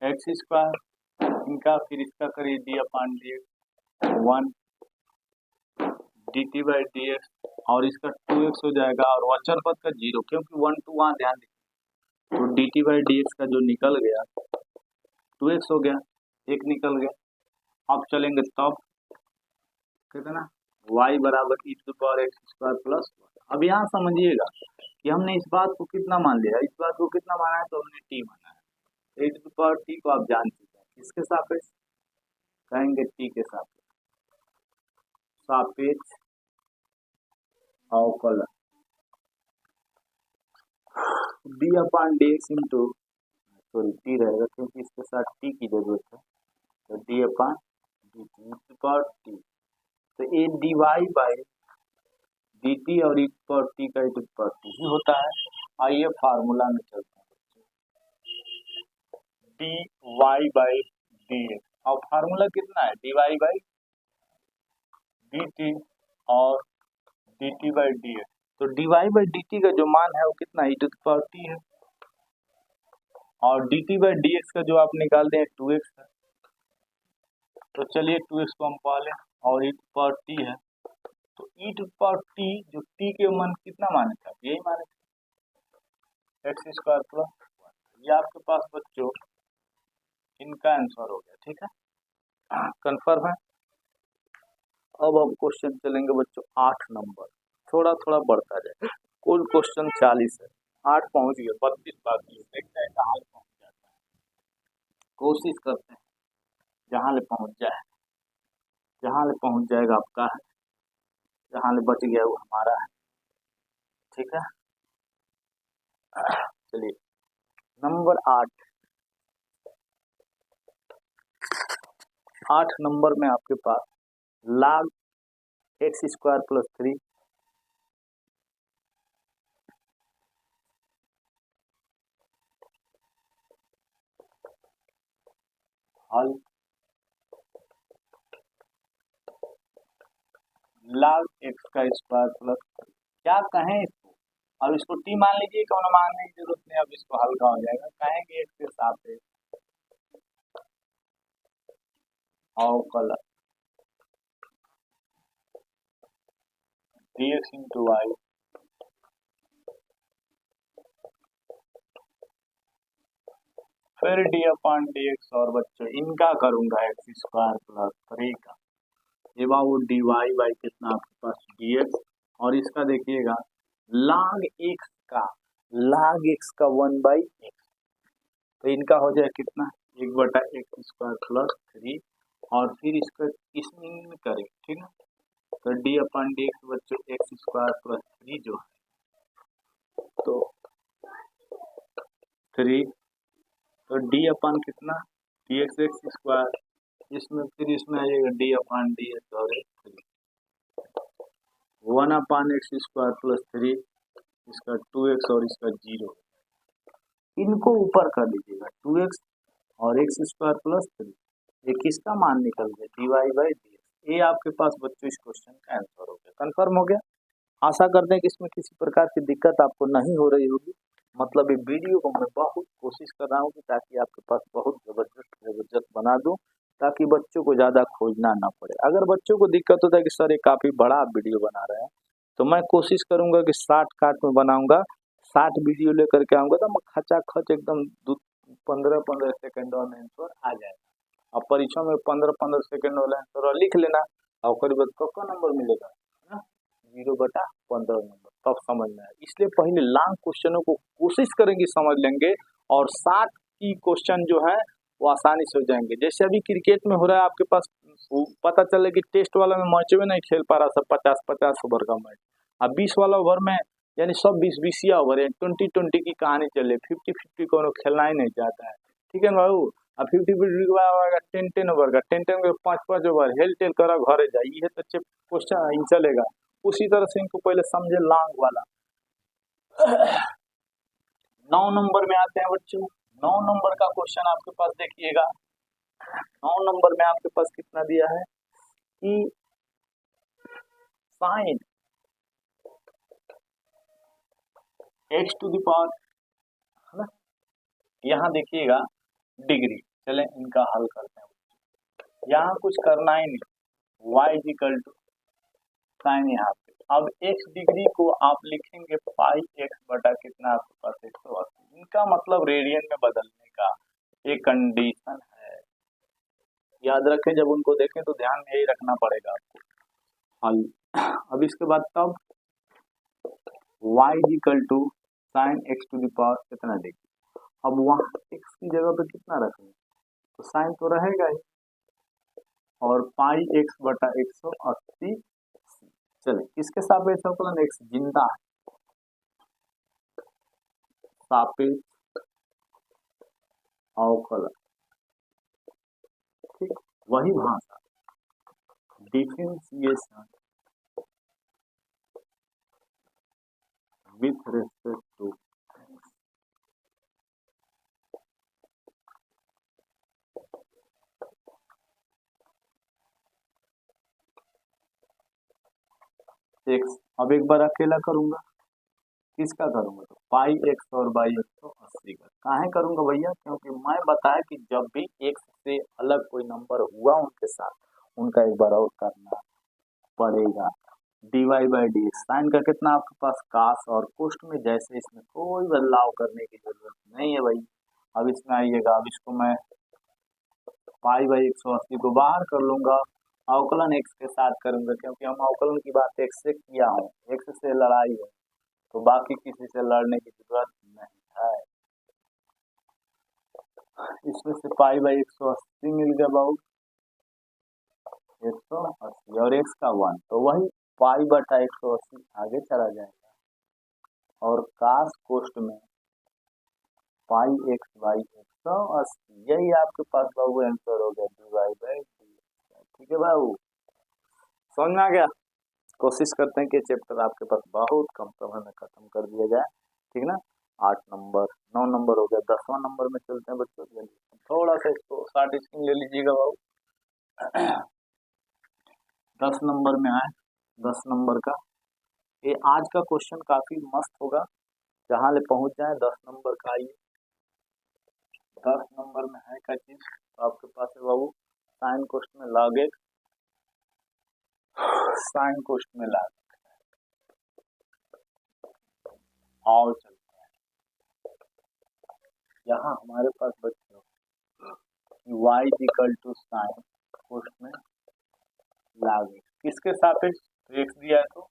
एक्स स्क्वायर, इनका फिर इसका करिए D upon d x 1 D t by d x और इसका 2x हो जाएगा और अचर पद का 0 क्योंकि 1 2 वहाँ ध्यान दें तो D t by d x का जो निकल गया 2x हो गया, एक निकल गया। अब चलेंगे तब कितना y बराबर e to power x square plus 1। अब यहाँ समझिएगा कि हमने इस बात को कितना मान लिया, इस बात को कितना माना है तो हमने t माना है। e टू पावर t को आप जान चुके हैं, किसके सापेक्ष कहेंगे, t के सापेक्ष, सापेक्ष अवकलन d upon d x into sorry t रहेगा क्योंकि इसके साथ टी की जरूरत है, तो d upon d t power t, तो ये d y by d t और ई पावर टी का ई पावर टी ही होता है। आइए फार्मूला में चलते हैं, d y by d x और फार्मूला कितना है d y by d t और d t by d x, तो d y by d t का जो मान है वो कितना e to the power t है और d t by d x का जो आप निकाल दें 2x है, तो चलिए 2x को हम पा लें और ई टू पावर टी है, तो ई टू पावर टी जो टी के मान कितना माने थे, यही माने थे एक्स स्क्वायर प्लस 1। ये आपके पास बच्चों इनका आंसर हो गया, ठीक है कंफर्म है। अब हम क्वेश्चन चलेंगे बच्चों 8 नंबर, थोड़ा थोड़ा बढ़ता जाए, कुल क्वेश्चन 40 है, 8 पहुंच गए, 32 बाकी देखते हैं कहाँ पहुंच जाता है, कोशिश करते हैं जहाँ ले पहुंच जाए, जहाँ ले पहुंच जाएगा आपका है, जहाँ ले बच गया वो हमारा है, ठीक है। चलिए नंबर 8 नंबर में आपके पास log एक्स स्क्वायर प्लस 3 हल log एक्स का स्क्वायर प्लस 3, क्या कहें इसको, अब इसको टी मान लीजिए, कौन मानने की जरूरत नहीं, अब इसको हल्का हो जाएगा, कहेंगे एक्स के साथ अवकलन डी एक्स इंटू वाई फिर डी अपॉन डी एक्स और बच्चों इनका करूंगा एक्स स्क्वायर प्लस 3 का, ये वो डी वाई बाई कितना आपके पास डी एक्स और इसका देखिएगा log एक्स का 1 बाई एक्स, तो इनका हो जाए कितना 1/x स्क्वायर प्लस 3 और फिर इसका इसमें करें, ठीक है, तो डी अपॉन डी एक्स बच्चों एक्स स्क्वायर प्लस 3 जो है तो 3, तो डी अपॉन कितना डी एक्स एक्स स्क्वायर, इसमें फिर इसमें आ जाएगा डी अपॉन डी एक्स और 1 अपॉन एक्स स्क्वायर प्लस 3, इसका 2x और इसका 0, इनको ऊपर कर लीजिएगा 2x और एक्स स्क्वायर प्लस 3, ये किसका मान निकल गया d y by d x. ये आपके पास बच्चों इस क्वेश्चन का आंसर हो गया, कंफर्म हो गया। आशा करते हैं कि इसमें किसी प्रकार की दिक्कत आपको नहीं हो रही होगी, मतलब ये वीडियो को मैं बहुत कोशिश कर रहा हूँ कि ताकि आपके पास बहुत ज़बरदस्त बना दूँ ताकि बच्चों को ज़्यादा खोजना ना पड़े। अगर बच्चों को दिक्कत होता है कि सर ये काफ़ी बड़ा वीडियो बना रहे हैं, तो मैं कोशिश करूँगा कि शॉर्ट काट में बनाऊँगा, 60 वीडियो लेकर के आऊँगा तो मैं खचाखच एकदम 15-15 सेकेंड में आंसर आ जाएगा। अब परीक्षा में 15-15 सेकेंड वाला आंसर लिख लेना और करीब कब नंबर मिलेगा ना 0/15 नंबर, तब समझ में आए। इसलिए पहले लॉन्ग क्वेश्चनों को कोशिश करेंगे समझ लेंगे और 60 की क्वेश्चन जो है वो आसानी से हो जाएंगे। जैसे अभी क्रिकेट में हो रहा है आपके पास, पता चले कि टेस्ट वाला में मैच में नहीं खेल पा रहा, सब 50-50 ओवर का मैच, अब 20 वाला ओवर में यानी सब 20-20 ओवर है, 20-20 की कहानी चले, 50-50 को खेलना ही नहीं चाहता है, ठीक है ना बाबू। अब 50-50 के बाद 10-10 ओवर का 10-10 के 5-5 ओवर हेल टेल करा घरे जाइए, ये तो अच्छे क्वेश्चन चलेगा। उसी तरह से इनको पहले समझे लॉन्ग वाला। 9 नंबर में आते हैं बच्चों, 9 नंबर का क्वेश्चन आपके पास देखिएगा, 9 नंबर में आपके पास कितना दिया है कि sine x to the power, है ना, यहाँ देखिएगा डिग्री, चले इनका हल करते हैं। यहाँ कुछ करना ही नहीं, y is equal to sine, यहाँ पे अब x डिग्री को आप लिखेंगे पाई x बटा कितना आपके पास 180, इनका मतलब रेडियन में बदलने का एक कंडीशन है, याद रखें, जब उनको देखें तो ध्यान में यही रखना पड़ेगा आपको। हल अब इसके बाद तब y is equal to sine x to the power कितना डिग्री, अब वहाँ x की जगह पे कितना रखेंगे, तो साइन तो रहेगा ही, और पाई x बटा 180, चले किसके सापेक्ष अवकलन, एक्स जिंदा है, सापेक्ष अवकलन, ठीक, वही भाषा differentiation with respect to, x, अब एक बार अकेला करूंगा, किसका करूंगा, तो पाई एक्स और बाई 180 का, काहे करूंगा भैया, क्योंकि मैं बताया कि जब भी एक्स से अलग कोई नंबर हुआ उनके साथ, उनका एक बार और करना पड़ेगा। dy by d x, sine का कितना आपके पास कास, और कोष्ट में जैसे इसमें कोई बदलाव करने की जरूरत नहीं है भाई। अब इसमें आइएगा, अब इसको मैं पाई बाई 180 को बाहर कर लूंगा, अवकलन एक्स के साथ करूंगा, क्योंकि हम अवकलन की बात एक्स से किया हूँ, एक्स से लड़ाई है तो बाकी किसी से लड़ने की जरूरत नहीं है। इसमें से पाई बाई 180 मिल गया बाबू, 180, और एक्स का 1, तो वही पाई बटा 180 आगे चला जाएगा, और कास कोष्ट में पाई एक्स बाई 180, यही आपके पास बाबू आंसर हो गया, dy बाई डी। ठीक है बाबू, समझ में आ गया। कोशिश करते हैं कि चैप्टर आपके पास बहुत कम समय में खत्म कर दिया जाए, ठीक ना। 8 नंबर 9 नंबर हो गया, 10वां नंबर में चलते हैं बच्चों, थोड़ा सा इसको शॉर्ट स्क्रीन ले लीजिएगा बाबू। 10 नंबर में आए, 10 नंबर का ये आज का क्वेश्चन काफी मस्त होगा, जहां ले पहुंच जाए 10 नंबर का। आइए 10 नंबर में है क्या चीज, तो आपके पास है बाबू साइन कोष्ट में लॉग एक्स, साइन कोष्ट में लॉग, और चलते हैं यहाँ हमारे पास बच्चों y इक्वल टू साइन कोष्ट में लॉग एक्स, किसके सापेक्ष, तो एक्स दिया है तो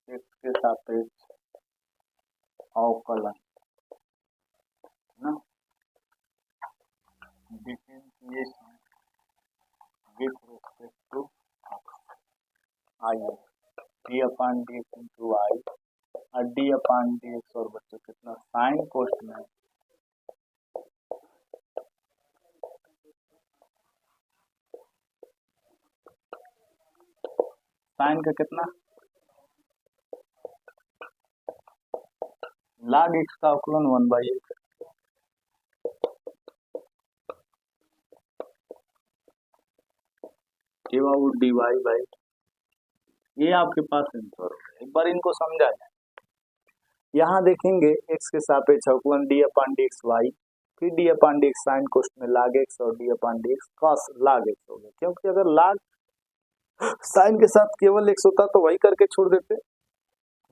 एक्स के सापेक्ष अवकलन ना, differentiation with respect to x, आइए d upon d x into y, और डी अपान डी एक्स, और बच्चों कितना साइन कोष्ट में साइन का कितना लॉग एक्स का अवकलन 1/x, ये बाबू डी वाई बाई, ये आपके पास आंसर हो गया। एक बार इनको समझा जाए, यहाँ देखेंगे एक्स के सापेक्ष अवकलन d upon d x y, फिर d upon d x sine कोष्ट में लॉग एक्स, और d upon d x cos log x हो गया, क्योंकि अगर लॉग साइन के साथ केवल एक्स होता तो वही करके छोड़ देते।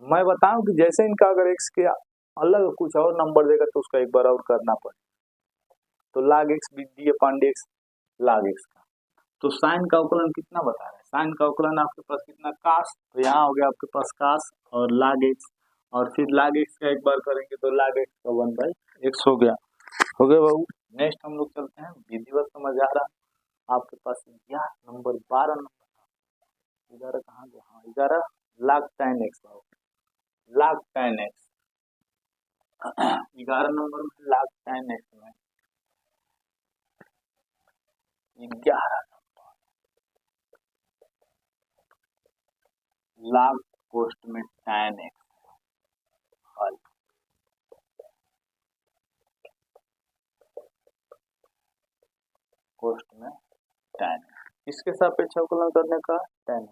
मैं बताऊं कि जैसे इनका अगर एक्स के अलग कुछ और नंबर देगा तो उसका एक बार और करना पड़े, तो लॉग एक्स भी D upon d x log x का, तो साइन का अवकलन कितना बता रहा है, साइन का अवकलन आपके पास कितना कास, तो यहाँ हो गया आपके पास कास और लॉग एक्स, और फिर log x का एक बार करेंगे तो log x का 1/x हो गया बाबू। नेक्स्ट हम लोग चलते हैं, विधिवत समझ आ रहा आपके पास 11 नंबर 12 नंबर 11 कहाँ गया, हाँ 11 log tan x बाबू, log tan x 11 नंबर में log tan x में 11 log कोष्ट में tan x हल, कोष्ट में tan x, इसके सापेक्ष अवकलन करने का tan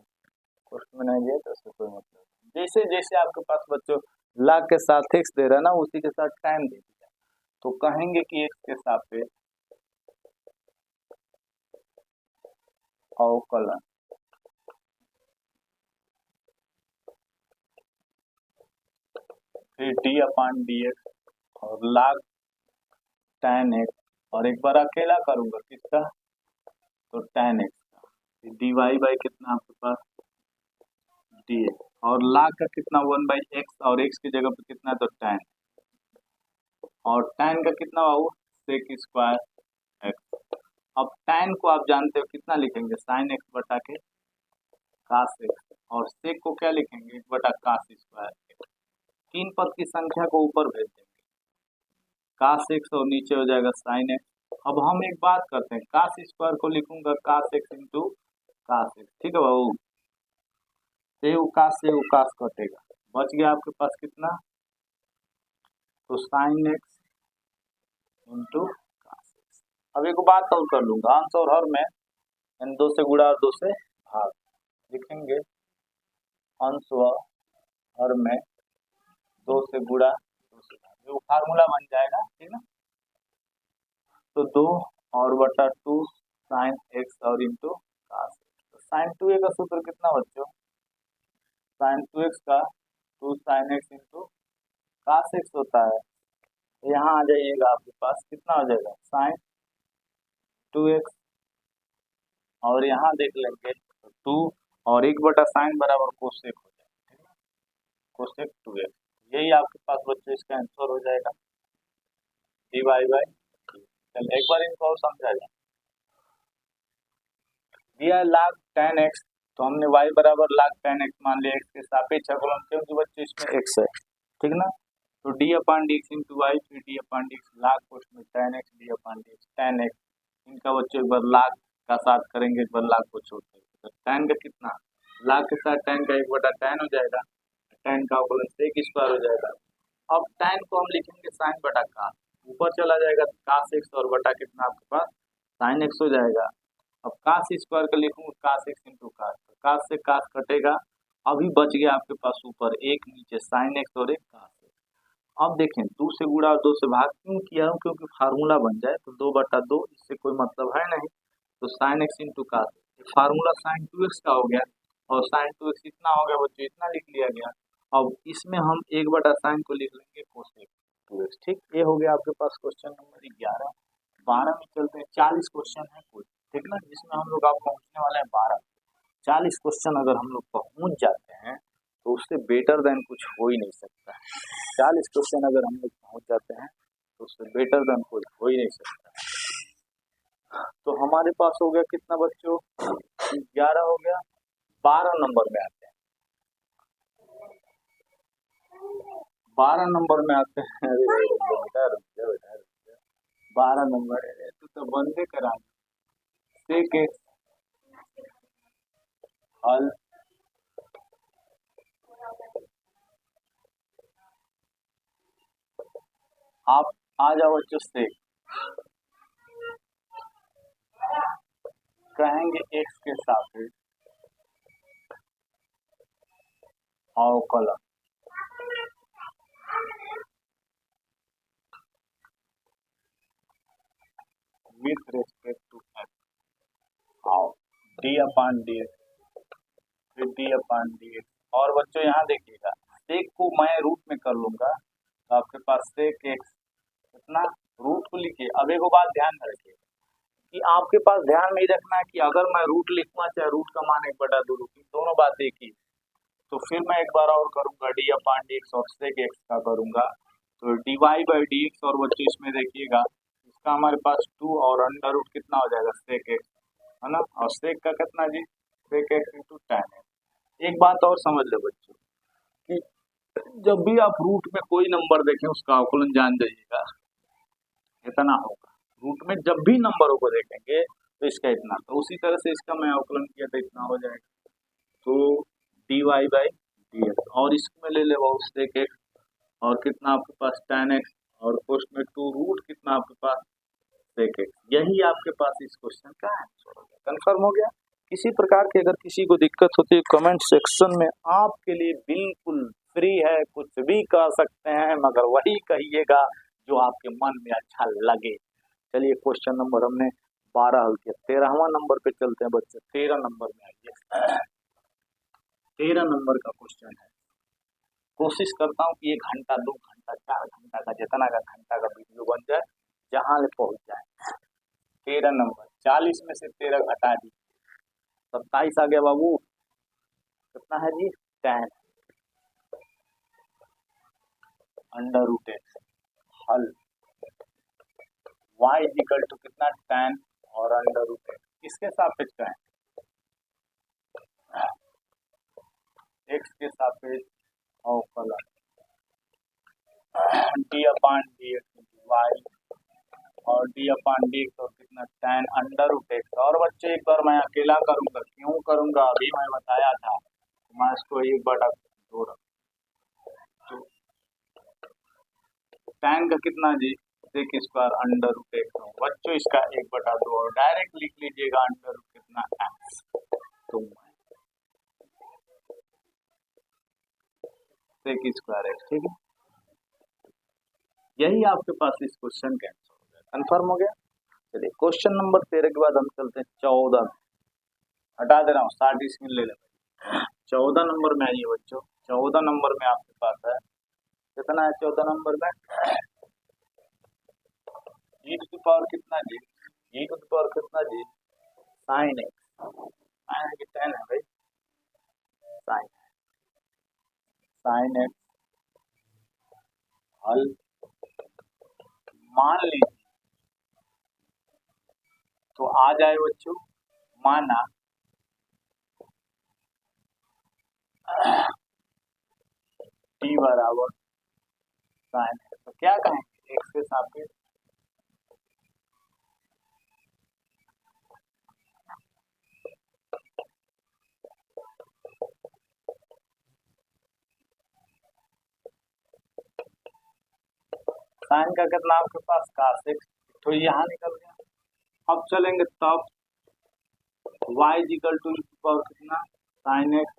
क्वेश्चन में नहीं दिया तो उससे कोई मतलब नहीं। जैसे जैसे आपके पास बच्चों log के साथ x दे रहा है ना, उसी के साथ tan दे दिया, तो कहेंगे कि x के सापेक्ष अवकलन फिर d/dx और log tan x, और एक बार अकेला करूंगा किसका, तो tan x का, dy बाई कितना आपके पास dx, और log का कितना 1/x, और x की जगह पे कितना तो tan, और tan का कितना बाबू sec स्क्वायर x। अब tan को आप जानते हो कितना लिखेंगे, sin x बटा के cos x, और sec को क्या लिखेंगे 1 बटा cos स्क्वायर x। तीन पद की संख्या को ऊपर भेज देंगे, cos x और नीचे हो जाएगा sin x। अब हम एक बात करते हैं, cos स्क्वायर को लिखूंगा cos x into cos x, ठीक है बाबू, से cos कटेगा, बच गया आपके पास कितना, तो sin x into cos x। अब एक बात और कर लूंगा, अंश और हर में इन 2 से गुणा और 2 से भाग, लिखेंगे अंश व हर में 2 से गुणा 2 से भाग, वो फार्मूला बन जाएगा, ठीक ना। तो 2 और बटा 2 sin x और इंटू cos x, तो sin 2a का सूत्र कितना बच्चों, sin 2x का 2 sin x into cos x होता है। यहाँ आ जाइएगा, आपके पास कितना हो जाएगा sin 2x, और यहाँ देख लेंगे तो 2 और 1 बटा साइन बराबर कोसेक हो जाएगा, कोसेक 2x, यही आपके पास बच्चों इसका आंसर हो जाएगा dy बाई। चल एक बार इनको और समझा जाए, दिया log tan x, तो हमने y बराबर log tan x मान लिया, x के सापेक्ष अवकलन, क्योंकि बच्चों इसमें x है, ठीक ना। तो d/dx इंटू y, फिर d/dx log कोष्ठ में tan x, d/dx tan x, इनका बच्चों एक बार log का साथ करेंगे, एक बार log को छोड़ देंगे, तो tan का कितना, log के साथ tan का 1 बटा tan हो जाएगा, tan का अवकलन sec स्क्वायर हो जाएगा। अब tan को हम लिखेंगे sin बटा cos, ऊपर चला जाएगा cos x, और बटा कितना आपके पास sin x हो जाएगा। अब cos स्क्वायर का लिखूंगा cos x into cos, cos से cos कटेगा, अभी बच गया आपके पास ऊपर एक, नीचे sin x और एक cos x। अब देखें 2 से गुणा और 2 से भाग क्यों किया हूँ, क्योंकि फार्मूला बन जाए, तो 2 बटा 2, इससे कोई मतलब है नहीं, तो sin x into cos, formula sin 2x का हो गया, और sin 2x इतना हो गया बच्चों, इतना लिख लिया गया। अब इसमें हम 1 बटा sin को लिख लेंगे cosec 2x, ठीक। ये हो गया आपके पास क्वेश्चन नंबर 11। 12 में चलते हैं, 40 क्वेश्चन है कुल, ठीक ना, जिसमें हम लोग आप पहुंचने वाले हैं 12। 40 क्वेश्चन अगर हम लोग पहुंच जाते हैं तो उससे बेटर देन कुछ हो ही नहीं सकता। 40 क्वेश्चन अगर हम लोग पहुंच जाते हैं तो उससे बेटर देन कुछ हो ही नहीं सकता। तो हमारे पास हो गया कितना बच्चों, 11 हो गया। 12 नंबर में आते हैं, 12 नंबर में आते हैं, 12 नंबर तो बंदे करा सेक एक्स हल आप आ जाओ बच्चों से, कहेंगे x के सापेक्ष अवकलन विथ रेस्पेक्ट टू x, आओ d/dx, फिर d/dx, और बच्चों यहाँ देखिएगा सेक को मैं रूट में कर लूंगा, तो आपके पास सेक x कितना, रूट को लिखिए। अब एक बात ध्यान में रखिए कि आपके पास ध्यान में ही रखना है कि अगर मैं रूट लिखूंगा चाहे रूट का मान 1 बटा 2 रूट, दोनों बात एक ही, तो फिर मैं एक बार और करूंगा d/dx और sec x का करूंगा, तो dy बाई dx, और बच्चों इसमें देखिएगा इसका हमारे पास 2 और अंडर रूट कितना हो जाएगा sec x, है ना, और sec का कितना जी sec x into tan x। एक बात और समझ लो बच्चों कि जब भी आप रूट में कोई नंबर देखें उसका अवकलन जान जाइएगा, इतना होगा। रूट में जब भी नंबरों को देखेंगे तो इसका इतना, तो उसी तरह से इसका मैं अवकलन किया तो इतना हो जाएगा, तो dy बाई dx, और इसमें ले ले बहुत sec x, और कितना आपके पास tan x, और कोष्ठ में 2 रूट कितना आपके पास sec x, यही आपके पास इस क्वेश्चन का आंसर हो गया। कंफर्म हो गया। किसी प्रकार की अगर किसी को दिक्कत होती है कमेंट सेक्शन में आपके लिए बिल्कुल फ्री है, कुछ भी कह सकते हैं, मगर वही कहिएगा जो आपके मन में अच्छा लगे। चलिए क्वेश्चन नंबर हमने 12 हल किया, 13वां नंबर पे चलते हैं बच्चे। 13 नंबर में आइए, 13 नंबर का क्वेश्चन है। कोशिश करता हूँ कि 1 घंटा 2 घंटा 4 घंटा का जितना का घंटा का वीडियो बन जाए, जहां ले पहुंच जाए। 13 नंबर, 40 में से 13 घटा दी, 27 आ गया बाबू। कितना है जी? 10 अंडर रूट एक्स। हल y इक्वल टू कितना? 10 और अंडर रूट एक्स किसके सापेक्ष का है? एक्स के सापेक्ष अवकलन d upon d x Y और डी अपान डी एक्स और कितना? 10 अंडर रूट एक्स। और बच्चे एक बार मैं अकेला करूंगा, क्यों करूंगा अभी मैं बताया था, मैं इसको 1/2 रख, तो 10 का कितना जी? Sec square under root x. बच्चों इसका 1/2 और डायरेक्ट लिख लीजिएगा अंडर रूट कितना? एक्स। तो सेक स्क्वायर एक्स, ठीक है। यही आपके पास इस क्वेश्चन का आंसर हो गया। कंफर्म हो गया। चलिए क्वेश्चन नंबर 13 के बाद हम चलते हैं 14। हटा दे रहा हूँ, 60 इसमें ले लें। 14 नंबर में आइए बच्चों। 14 नंबर में आपके पास है कितना है? 14 नंबर में e टू द पावर कितना जी? e टू द पावर कितना जी? Sine x. साइन की 10 है भाई, साइन साइन एक्स। हल मान लीजिए, तो आ जाए बच्चों, माना t बराबर साइन एक्स, तो क्या कहेंगे? एक्स के सापेक्ष साइन का कितना आपके पास? cos x, तो यहाँ निकल गया। अब चलेंगे तब y इक्वल टू कितना? Sine x.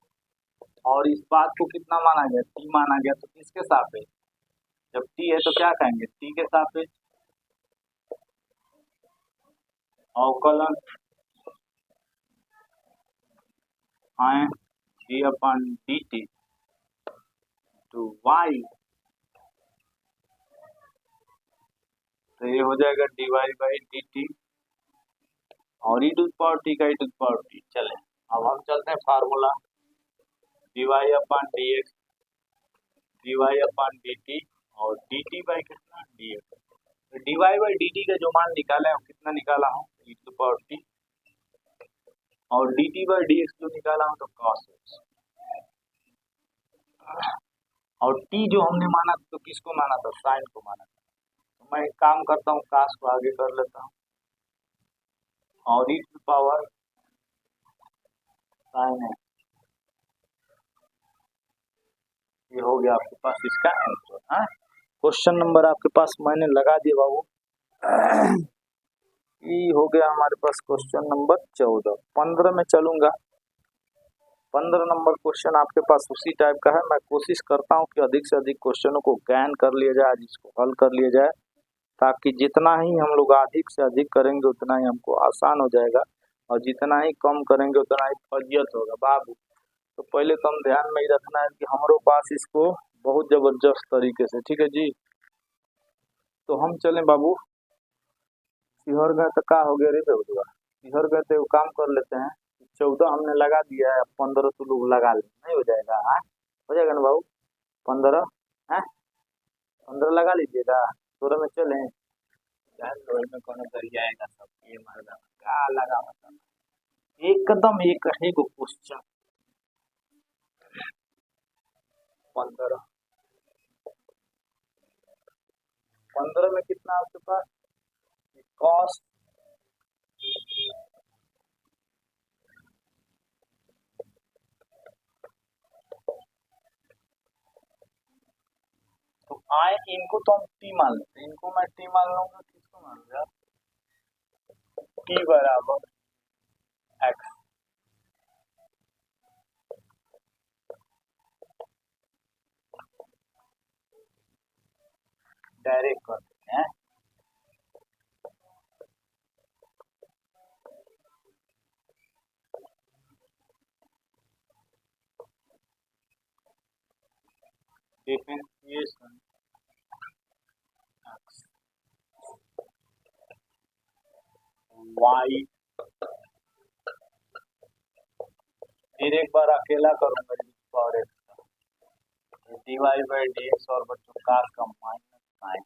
और इस बात को कितना माना गया? t माना गया, तो किसके सापेक्ष? जब t है तो क्या कहेंगे? t के सापेक्ष अवकलन आए d upon d t to y, तो ये हो जाएगा dy बाई डी टी और e टू पावर टी का e टू पावर टी। चले अब हम चलते हैं formula dy upon d x, dy upon d t और डी टी बाई कितना? D x. तो dy बाई डी टी का जो मान निकाला है वो कितना निकाला हूँ? e टू पावर टी, और d t by d x जो निकाला हूँ तो cos x। और t जो हमने माना तो किसको माना था? साइन को माना था। तो मैं एक काम करता हूँ, cos को आगे कर लेता हूँ और e टू पावर साइन है। ये हो गया आपके पास इसका आंसर। हाँ, क्वेश्चन नंबर आपके पास मैंने लगा दिया बाबू। ये हो गया हमारे पास क्वेश्चन नंबर 14। 15 में चलूंगा। 15 नंबर क्वेश्चन आपके पास उसी टाइप का है। मैं कोशिश करता हूँ कि अधिक से अधिक क्वेश्चनों को ज्ञान कर लिया जाए, जिसको हल कर लिया जाए, ताकि जितना ही हम लोग अधिक से अधिक करेंगे उतना ही हमको आसान हो जाएगा, और जितना ही कम करेंगे उतना ही फजियत होगा बाबू। तो पहले तो हम ध्यान में ही रखना है कि हमारे पास इसको बहुत जबरदस्त तरीके से, ठीक है जी। तो हम चलें बाबू, सिहर गए तो का हो गया रे बेहुआ, सिहर गए तो काम कर लेते हैं। 14 हमने लगा दिया है, 15 तो लोग लगा ले, नहीं हो जाएगा? हाँ हो जाएगा ना बाबू? 15 है, 15 लगा लीजिएगा। 16 में चलें, में कौन दरिया आएगा सब ये मर्दा क्या लगा मतलब एकदम एक है को क्वेश्चन। 15 15 में कितना आपके पास? कॉस तो आए, इनको तो हम टी मान लेते हैं, इनको मैं टी मान लूंगा, किसको मान लूंगा? टी बराबर एक्स, डायरेक्ट कर देते हैं। डिफरेंशिएशन एक्स वाई, फिर एक बार अकेला करूंगा और d y by d x और बच्चों कास का माइनस साइन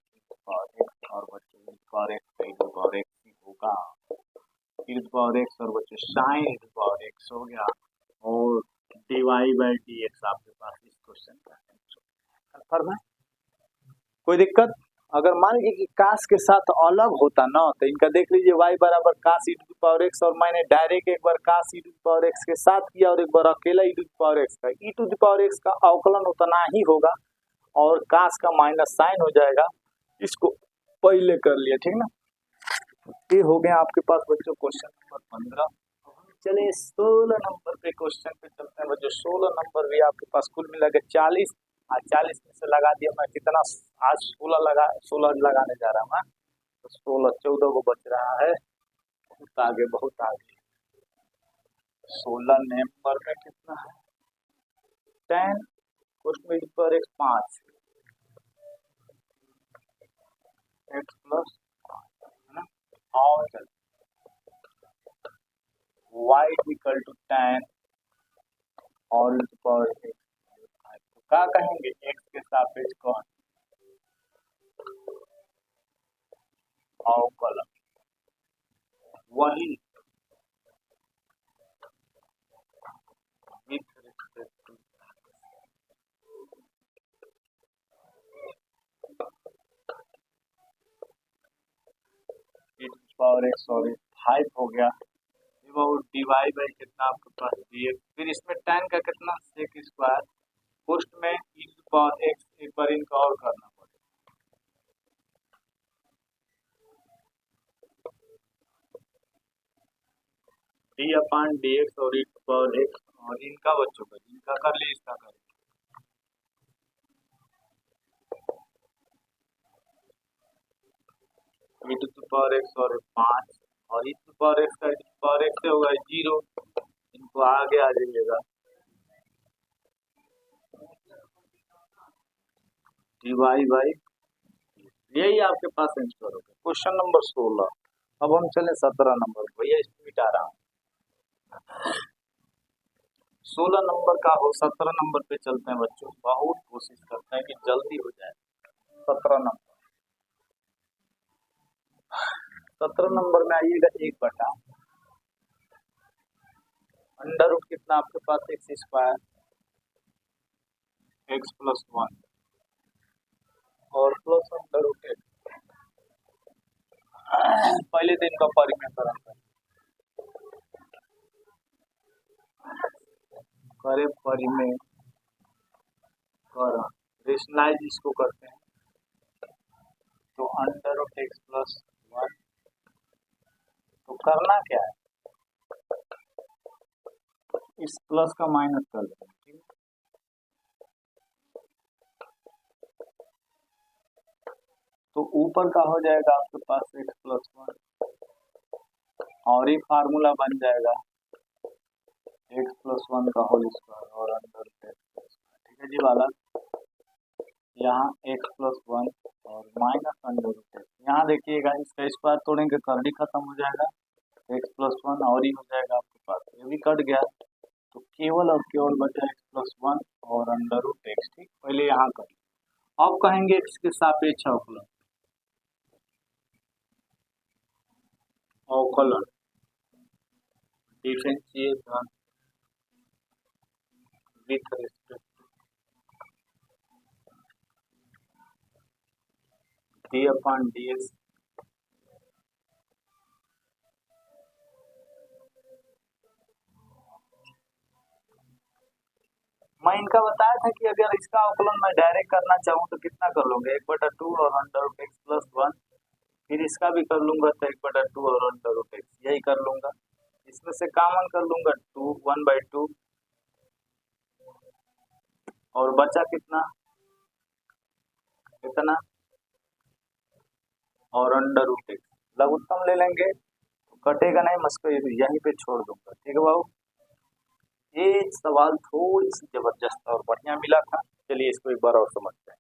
और एक्स और बच्चों और एक्स और एक्स होगा, और एक्स और बच्चों साइन और एक्स हो गया, और d y by d x आपके पास इस क्वेश्चन का आंसर कंफर्म है। कोई दिक्कत? अगर मान लीजिए कि कास के साथ अलग होता ना, तो इनका देख लीजिए y बराबर कास ई टू द पावर एक्स, और मैंने डायरेक्ट एक बार कास ई टू द पावर एक्स के साथ किया और एक बार अकेला ई टू द पावर एक्स का, e to the power x का अवकलन उतना ही होगा और कास का माइनस साइन हो जाएगा। इसको पहले कर लिया, ठीक ना। ये हो गया आपके पास बच्चों क्वेश्चन नंबर 15। चलिए 16 नंबर पे क्वेश्चन पे चलते हैं बच्चों। 16 नंबर भी आपके पास कुल मिला के 40, 40 में से लगा दिया मैं कितना, आज 16 लगाने जा रहा हूँ मैं, तो 16 14 को बच रहा है, बहुत आगे बहुत आगे। 16 नंबर में कितना है, 10 क्वेश्चन पर एक 5 एक्स प्लस है ना, और y इक्वल टू 10 और पावर एक्स, तो क्या कहेंगे x के सापेक्ष कौन अवकलन, वही with respect to power x और 5 हो गया, और डिवाइड बाई कितना आपके पास dx, फिर इसमें tan का कितना सेक स्क्वायर, पोस्ट में e टू पावर x, एक बार इनका और करना पड़ेगा, d अपान dx और e टू पावर x, और इनका बच्चों का इनका कर ले, इसका कर e टू पावर x और 5, और e टू पावर x का e टू पावर x से होगा 0, इनको आगे आ जाइएगा डिवाइड बाई, यही आपके पास आंसर होगा क्वेश्चन नंबर 16। अब हम चले 17 नंबर, भैया इसमें मिटा रहा हूँ। 16 नंबर का हो, 17 नंबर पे चलते हैं बच्चों, बहुत कोशिश करते हैं कि जल्दी हो जाए। 17 नंबर, 17 नंबर में आइएगा 1 बटा अंडर रूट कितना आपके पास एक्स स्क्वायर एक्स प्लस 1 और प्लस अंडर रूट एक्स, पहले दिन का परिमेय करे परिमेय कर रेशनलाइज इसको करते हैं, तो अंडर रूट एक्स प्लस 1, तो करना क्या है, इस प्लस का माइनस कर देंगे, ठीक है। तो ऊपर का हो जाएगा आपके पास एक्स प्लस 1, और ये फार्मूला बन जाएगा एक्स प्लस 1 का होल स्क्वायर और अंडर रूट एक्स, ठीक है जी वाला, यहाँ एक्स प्लस 1 और माइनस अंडर रूट एक्स, यहाँ देखिएगा इसका स्क्वायर तोड़ेंगे कर ही खत्म हो जाएगा, एक्स प्लस 1 और ही हो जाएगा आपके पास, ये भी कट गया, तो केवल और केवल बचा एक्स प्लस 1 और अंडर रूट एक्स, ठीक। पहले यहाँ कर, अब कहेंगे एक्स के सापेक्ष अवकलन, अवकलन differentiation with respect D upon d x, मैं इनका बताया था कि अगर इसका अवकलन मैं डायरेक्ट करना चाहूँ तो कितना कर लूंगा, 1/2 और अंडर रूट एक्स प्लस 1 फिर इसका भी कर लूंगा तो 1/2 और अंडर रूट एक्स यही कर लूंगा। इसमें से कॉमन कर लूंगा 2 1/2 और बचा कितना कितना और अंडर रूट एक्स लघुत्तम ले लेंगे तो कटेगा नहीं, मैं इसको यहीं पे छोड़ दूंगा। ठीक है बाबू, ये सवाल थोड़ी सी जबरदस्त और बढ़िया मिला था। चलिए इसको एक बार और समझते हैं।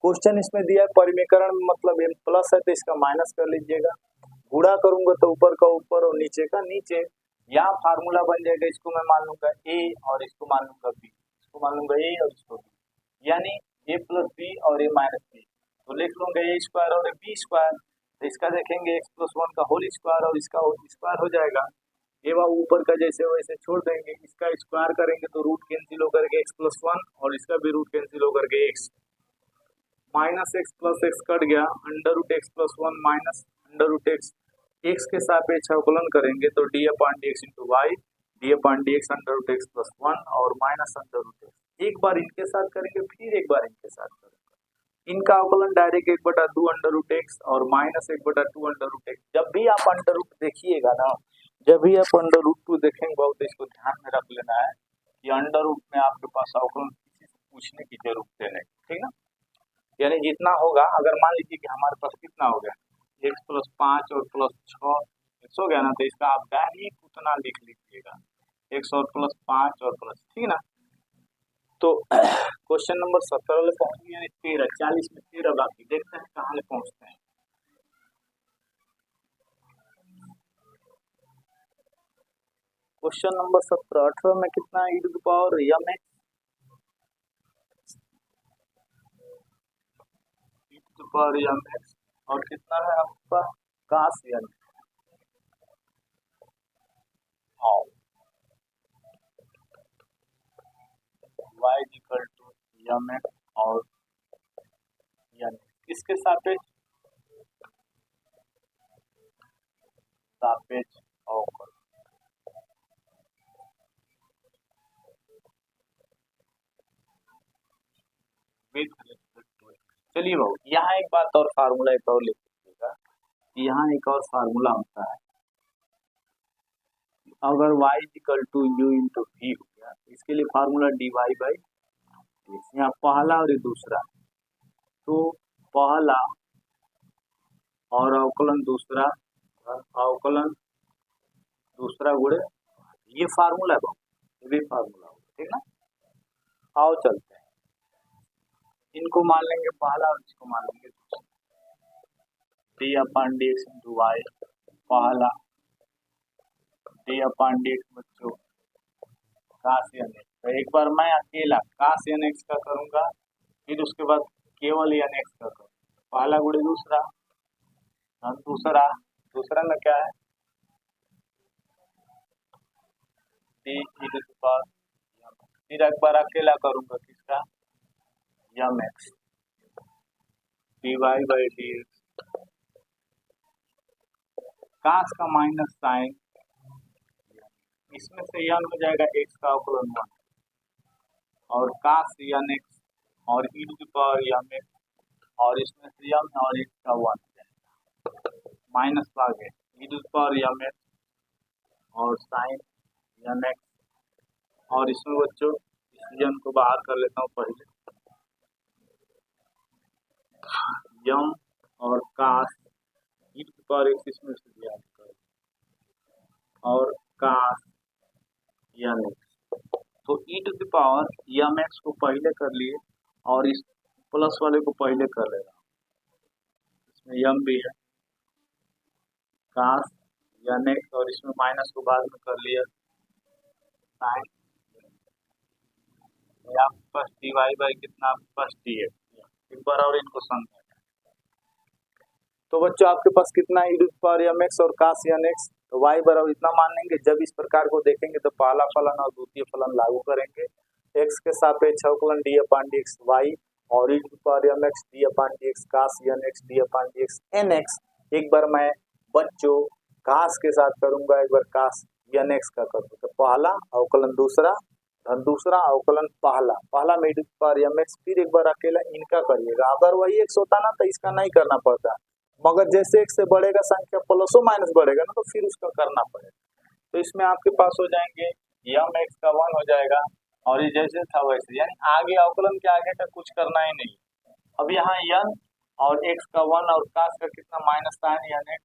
क्वेश्चन इसमें दिया है परिमीकरण मतलब m प्लस है तो इसका माइनस कर लीजिएगा, गुणा करूंगा तो ऊपर का ऊपर और नीचे का नीचे। यहाँ फार्मूला बन जाएगा, इसको मैं मान लूंगा a और इसको मान लूंगा b, इसको मान लूंगा a और इसको b, यानी a प्लस b और a माइनस b। तो लिख लूंगा a स्क्वायर और b स्क्वायर, तो इसका देखेंगे x प्लस 1 का होल स्क्वायर और इसका होल स्क्वायर हो जाएगा। ये बाबू ऊपर का जैसे वैसे छोड़ देंगे, इसका स्क्वायर करेंगे तो रूट कैंसिल होकर के x प्लस 1 और इसका भी रूट कैंसिल होकर के x minus x plus x कट गया, under root x plus 1 minus under root x, x के सापेक्ष अवकलन करेंगे तो d upon d x into y, d upon d x under root x plus 1 और माइनस अंडर रूट एक्स। एक बार इनके साथ करेंगे फिर एक बार इनके साथ करेंगे, इनका अवकलन डायरेक्ट 1/2 अंडर रूट एक्स और माइनस 1/2 अंडर रूट एक्स। जब भी आप अंडर रूट देखिएगा ना, जब भी आप अंडर रूट 2 देखेंगे बहुत इसको ध्यान में रख लेना है कि अंडर रूट में आपके पास अवकलन किसी से पूछने की जरूरत नहीं, ठीक ना। यानी जितना होगा, अगर मान लीजिए कि हमारे पास कितना हो गया x प्लस 5 और प्लस 6 x हो गया ना, तो इसका आप डायरेक्ट उतना लिख लीजिएगा x और प्लस 5 और प्लस, ठीक ना। तो क्वेश्चन नंबर 17 में पहुंच गए, 13 40 में 13 बाकी, देखते हैं कहाँ ले पहुंचते हैं। क्वेश्चन नंबर 17 18 में कितना e to the power m x पर m x और कितना है आपका cos n y equal to m x और n किसके सापेक्ष अवकलन। चलिए बाबू यहाँ एक बात और फार्मूला एक और लिख लीजिएगा, यहाँ एक और फार्मूला होता है, अगर y equal to u into v हो गया इसके लिए फार्मूला dy बाई यहाँ पहला और ये दूसरा, तो पहला और अवकलन दूसरा गुणे ये फार्मूला है बाबू, ये भी फार्मूला होगा, ठीक ना। आओ चलते हैं, इनको मान लेंगे पहला और इसको मान लेंगे दूसरा, d upon d x into y पहला, डी अपॉन डी एक्स बच्चों cos n x। तो एक बार मैं अकेला cos n x का करूंगा, फिर उसके बाद केवल n x का करूंगा, पहला गुणे दूसरा, दूसरा में क्या है d e to the power, फिर एक बार अकेला करूंगा किसका m x dy by d x, cos का माइनस साइन, इसमें से n हो जाएगा x का अवकलन 1 और cos n x और e to the power m x और इसमें से m और x का 1 माइनस भाग है e to the power m x और साइन n x और इसमें बच्चों इस n को बाहर कर लेता हूँ पहले, m और cos e to the power x इसमें से दिया और cos n x, तो e to the power m x को पहले कर लिए और इस प्लस वाले को पहले कर ले रहा हूँ, इसमें m भी है cos n x और इसमें माइनस को बाद में कर लिया साइन, आपके पास डी वाई बाई कितना आपके पास डी है। एक बार और इनको समझा, तो बच्चों आपके पास कितना e to the power m x और cos n x, तो y बराबर इतना मान लेंगे। जब इस प्रकार को देखेंगे तो पहला फलन और द्वितीय फलन लागू करेंगे, x के सापेक्ष अवकलन d अपॉन dx y और e to the power m x d upon dx cos n x d upon dx n x। एक बार मैं बच्चों cos के साथ करूंगा, एक बार cos n x का करूंगा, तो पहला अवकलन दूसरा अवकलन पहला में e to the power m x, फिर एक बार अकेला इनका करिएगा। अगर वही x होता ना तो इसका नहीं करना पड़ता, मगर जैसे x से बढ़ेगा संख्या प्लस और माइनस बढ़ेगा ना, तो फिर उसका करना पड़ेगा। तो इसमें आपके पास हो जाएंगे यम x का 1 हो जाएगा, और ये जैसे था वैसे, यानी आगे अवकलन के आगे तक कुछ करना ही नहीं। अब यहाँ यन और x का 1 और कास का कितना माइनस साइन यन x,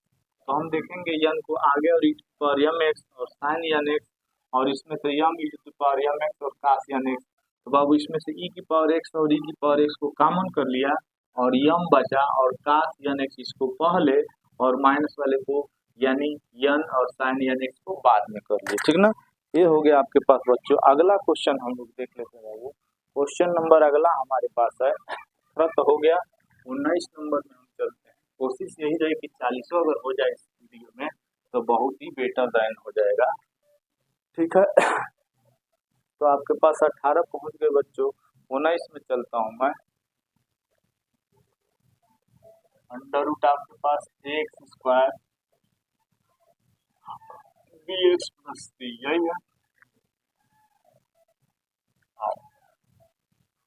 तो हम देखेंगे यन को आगे और e to power m x और साइन यन x, और इसमें से m e to power m x और कास यन x। तो बाबू इसमें से e की पावर x और e की पावर x को कॉमन कर लिया और यम बचा, और कास यन x इसको पहले और माइनस वाले को यानी यन और साइन यन x को बाद में कर लिए, ठीक ना। ये हो गया आपके पास बच्चों। अगला क्वेश्चन हम लोग देख लेते हैं बाबू। क्वेश्चन नंबर अगला हमारे पास है, थोड़ा तो हो गया 19 नंबर में हम चलते हैं। कोशिश यही रही कि 40 अगर हो जाए इस वीडियो में तो बहुत ही बेटर देन हो जाएगा, ठीक है। तो आपके पास 18 पहुंच गए बच्चों। 19 में चलता हूं मैं। अंडर रूट आपके पास x square b x plus c, यही है।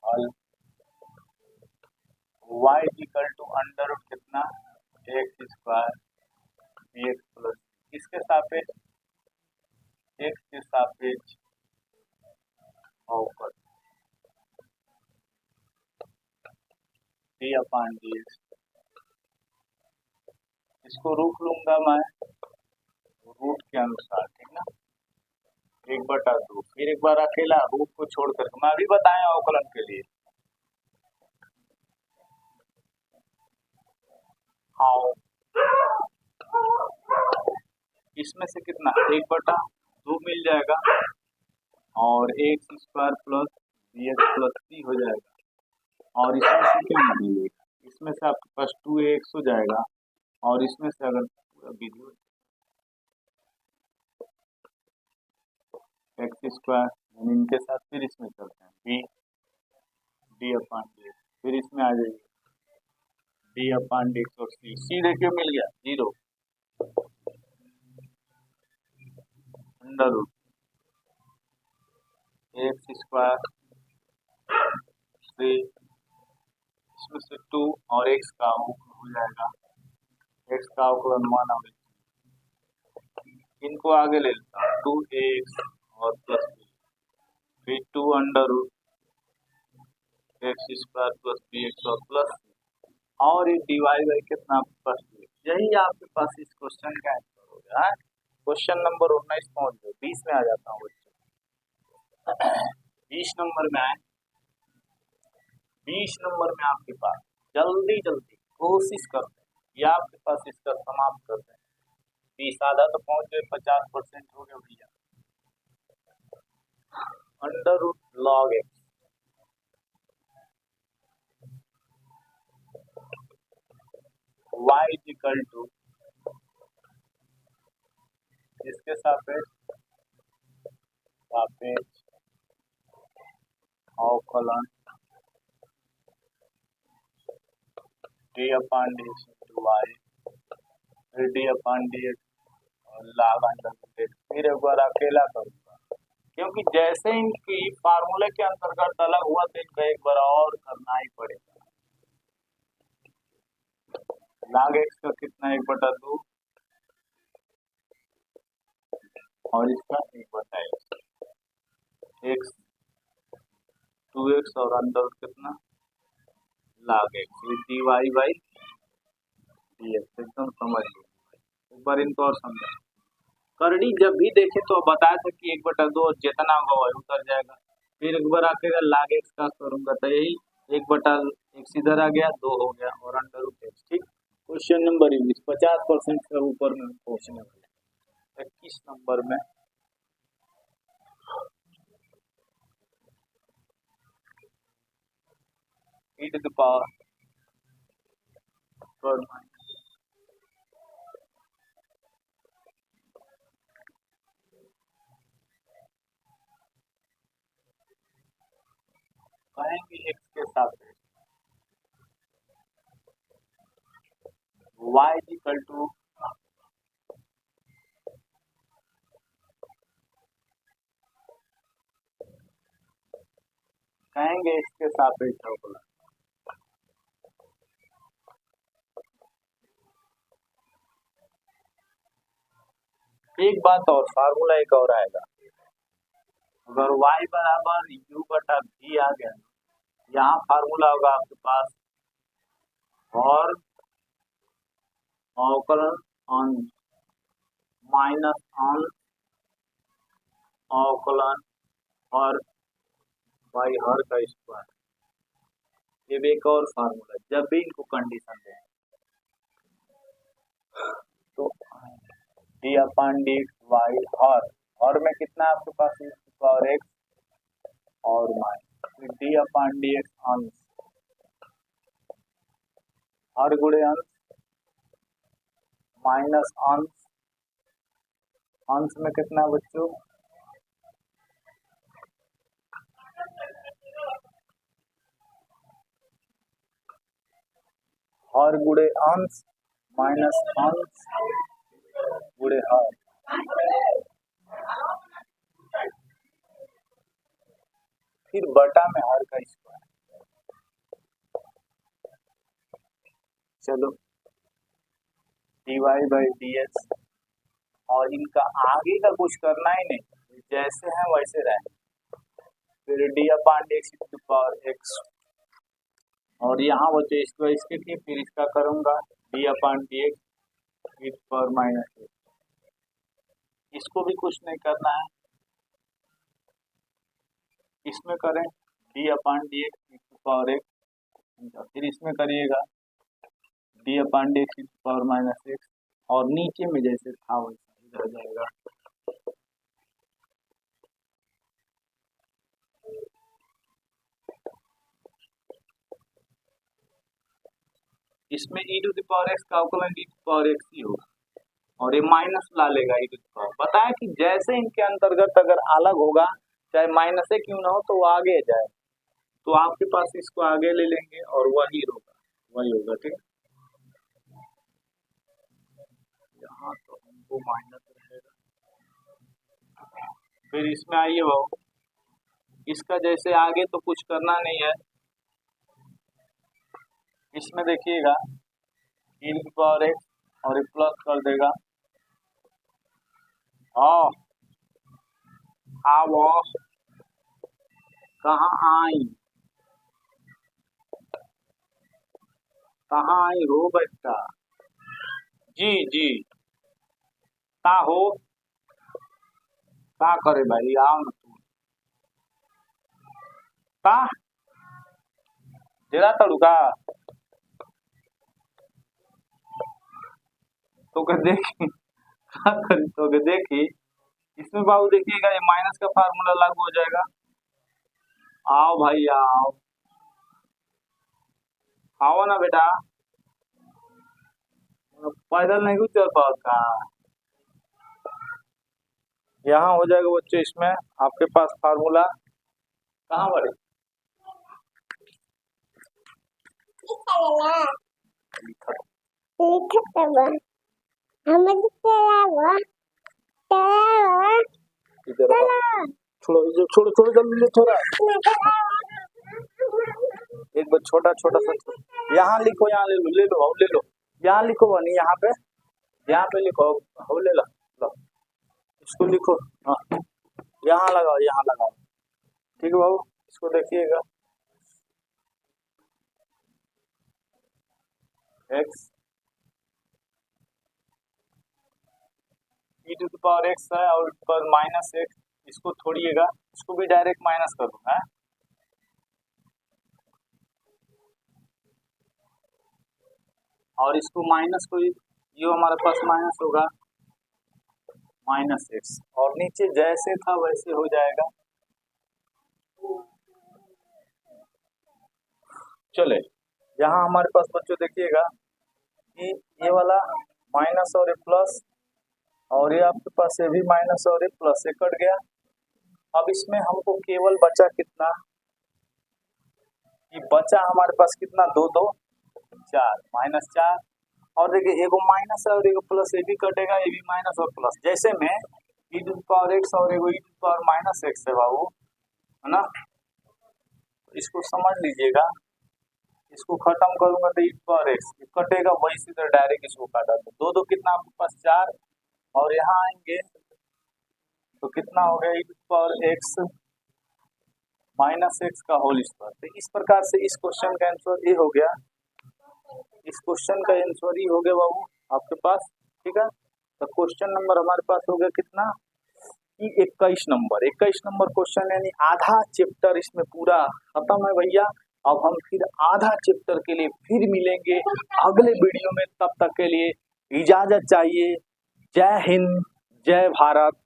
और y equal to under root कितना x square b x plus, किसके सापेक्ष, एक्स के सापेक्ष अवकल डी अपान डी एक्स। इसको रूट लूंगा मैं रूट के अनुसार, ठीक ना, 1/2। फिर एक बार अकेला रूट को छोड़ करके मैं अभी बताएं अवकलन के लिए। हाँ, इसमें से कितना 1/2 मिल जाएगा, और x square plus b x plus c हो जाएगा, और इसमें से क्या मिलेगा, इसमें से आपके पास 2x हो जाएगा, और इसमें से अगर वीडियो एक्स स्क्वायर यानी इनके साथ फिर इसमें चलते हैं बी डी अपान डी, फिर इसमें आ जाएगी डी अपान डी और सी देखिए मिल गया 0 अंडर रूट एक्स स्क्वायर से इसमें से 2 और एक्स का हो जाएगा, एक्स का अवकलन 1 और इनको आगे ले लेता हूँ 2x और प्लस बी, फिर 2 under root x square plus b x और प्लस, और ये डिवाइड बाई कितना प्लस बी। यही आपके पास इस क्वेश्चन का आंसर हो गया। क्वेश्चन नंबर 19 पहुंच गए, 20 में आ जाता हूँ बच्चों। 20 नंबर में आए, 20 नंबर में आपके पास जल्दी जल्दी कोशिश करते हैं या आपके पास इसका समाप्त करते हैं। 20 आधा तो पहुंच गए, 50% हो गया भैया। Under root log x y equal to इसके सापेक्ष सापेक्ष अवकलन d upon d x into y, फिर डी अपान डी एक्स और लॉग अंडर रूट एक्स, फिर एक बार अकेला करूंगा क्योंकि जैसे इनकी फार्मूले के अंतर्गत अलग हुआ तो इनका एक बार और करना ही पड़ेगा। लॉग एक्स का कितना 1/2 और इसका 1/x, एक्स 2x और अंदर कितना log x, d y by d x. एकदम समझ लो, एक बार इनको और समझा। करड़ी जब भी देखे तो बताया था कि 1/2 और जितना होगा वही उतर जाएगा। फिर एक बार आके लॉग एक्स का करूंगा तो यही 1/x इधर आ गया, 2 हो गया और अंडर रूट एक्स, ठीक। क्वेश्चन नंबर 19, 50% से ऊपर में पहुंचने वाले। 21 नंबर में e to the power third minus कहेंगे x के साथ y इक्वल टू कहेंगे x के सापेक्ष अवकलन एक बात और, फार्मूला एक और आएगा, अगर y बराबर u बटा v आ गया, यहाँ फार्मूला होगा आपके पास और अवकलन अंश माइनस अंश अवकलन हर बाई हर का स्क्वायर। ये भी एक और फार्मूला है, जब भी इनको कंडीशन दें तो डी अपन डी वाई हर में कितना है आपके पास पावर एक्स और minus D upon d x अंश हर गुणे अंश माइनस अंश अंश में कितना है बच्चों हर गुणे अंश माइनस अंश गुणे हर। फिर बटा में हर का स्क्वायर। चलो d y by d x, और इनका आगे का कुछ करना ही नहीं, जैसे हैं वैसे रहे। फिर d upon d x to power x, और यहाँ बचे इसको इसके थी, फिर इसका करूंगा d upon d x power minus x. इसको भी कुछ नहीं करना है, इसमें करें d upon d x power x, फिर इसमें करिएगा d upon d x power minus x, और नीचे में जैसे था वैसा रह जाएगा। इसमें e to the power x का अवकलन e to the power x ही होगा, और ये माइनस ला लेगा e टू द पावर। बताया कि जैसे इनके अंतर्गत अगर अलग होगा, चाहे माइनस से क्यों ना हो, तो वो आगे जाए, तो आपके पास इसको आगे ले लेंगे और वही होगा, ठीक है। यहाँ तो हमको माइनस रहेगा, फिर इसमें आइए वो इसका जैसे आगे तो कुछ करना नहीं है, इसमें देखिएगा e to the power x और प्लस कर देगा वो कहाँ आई हो बेटा, जी जी का हो का करे भाई, आओ ना तू का जरा तड़ुका तो कर देखी तो देखी इसमें बाबू देखिएगा, ये माइनस का फार्मूला लागू हो जाएगा। आओ भाई आओ ना बेटा, पैदल नहीं कुछ चल पाता, यहाँ हो जाएगा बच्चे। इसमें आपके पास फार्मूला कहाँ बड़े छोड़ो छोड़ो जल्दी थोड़ा, एक बार छोटा छोटा सा यहाँ लिखो, यहाँ ले लो यहाँ लिखो बनी, यहाँ पे लिखो हो ले लो, इसको लिखो, हाँ यहाँ लगाओ, ठीक है बाबू। इसको देखिएगा x e to the power x है और पर माइनस एक्स, इसको छोड़िएगा, इसको भी डायरेक्ट माइनस कर दूंगा, और इसको माइनस को ये हमारे पास माइनस होगा माइनस एक्स, और नीचे जैसे था वैसे हो जाएगा। चले यहाँ हमारे पास बच्चों देखिएगा कि ये वाला माइनस और ये प्लस, और ये आपके पास ये भी माइनस और ये प्लस, ये कट गया। अब इसमें हमको केवल बचा कितना, ये बचा हमारे पास कितना, 2 2 4 माइनस 4, और देखिए एगो माइनस है और एगो प्लस, ये भी कटेगा, ये भी माइनस और प्लस। जैसे में e to the power x और एगो e to the power minus x है बाबू, है ना, इसको समझ लीजिएगा। इसको खत्म करूंगा तो e to the power x कटेगा, वही सीधे डायरेक्ट इसको काटा, तो 2 2 कितना आपके पास 4, और यहाँ आएंगे तो कितना हो गया, e⁻x - x का होल स्क्वायर। तो इस प्रकार से इस क्वेश्चन का आंसर ये हो गया, इस क्वेश्चन का आंसर ही हो गया बाबू आपके पास। ठीक है, तो क्वेश्चन नंबर हमारे पास हो गया कितना, कि 21 नंबर क्वेश्चन, यानी आधा चैप्टर इसमें पूरा खत्म है भैया। अब हम फिर आधा चैप्टर के लिए फिर मिलेंगे अगले वीडियो में, तब तक के लिए इजाजत चाहिए। जय हिंद, जय भारत।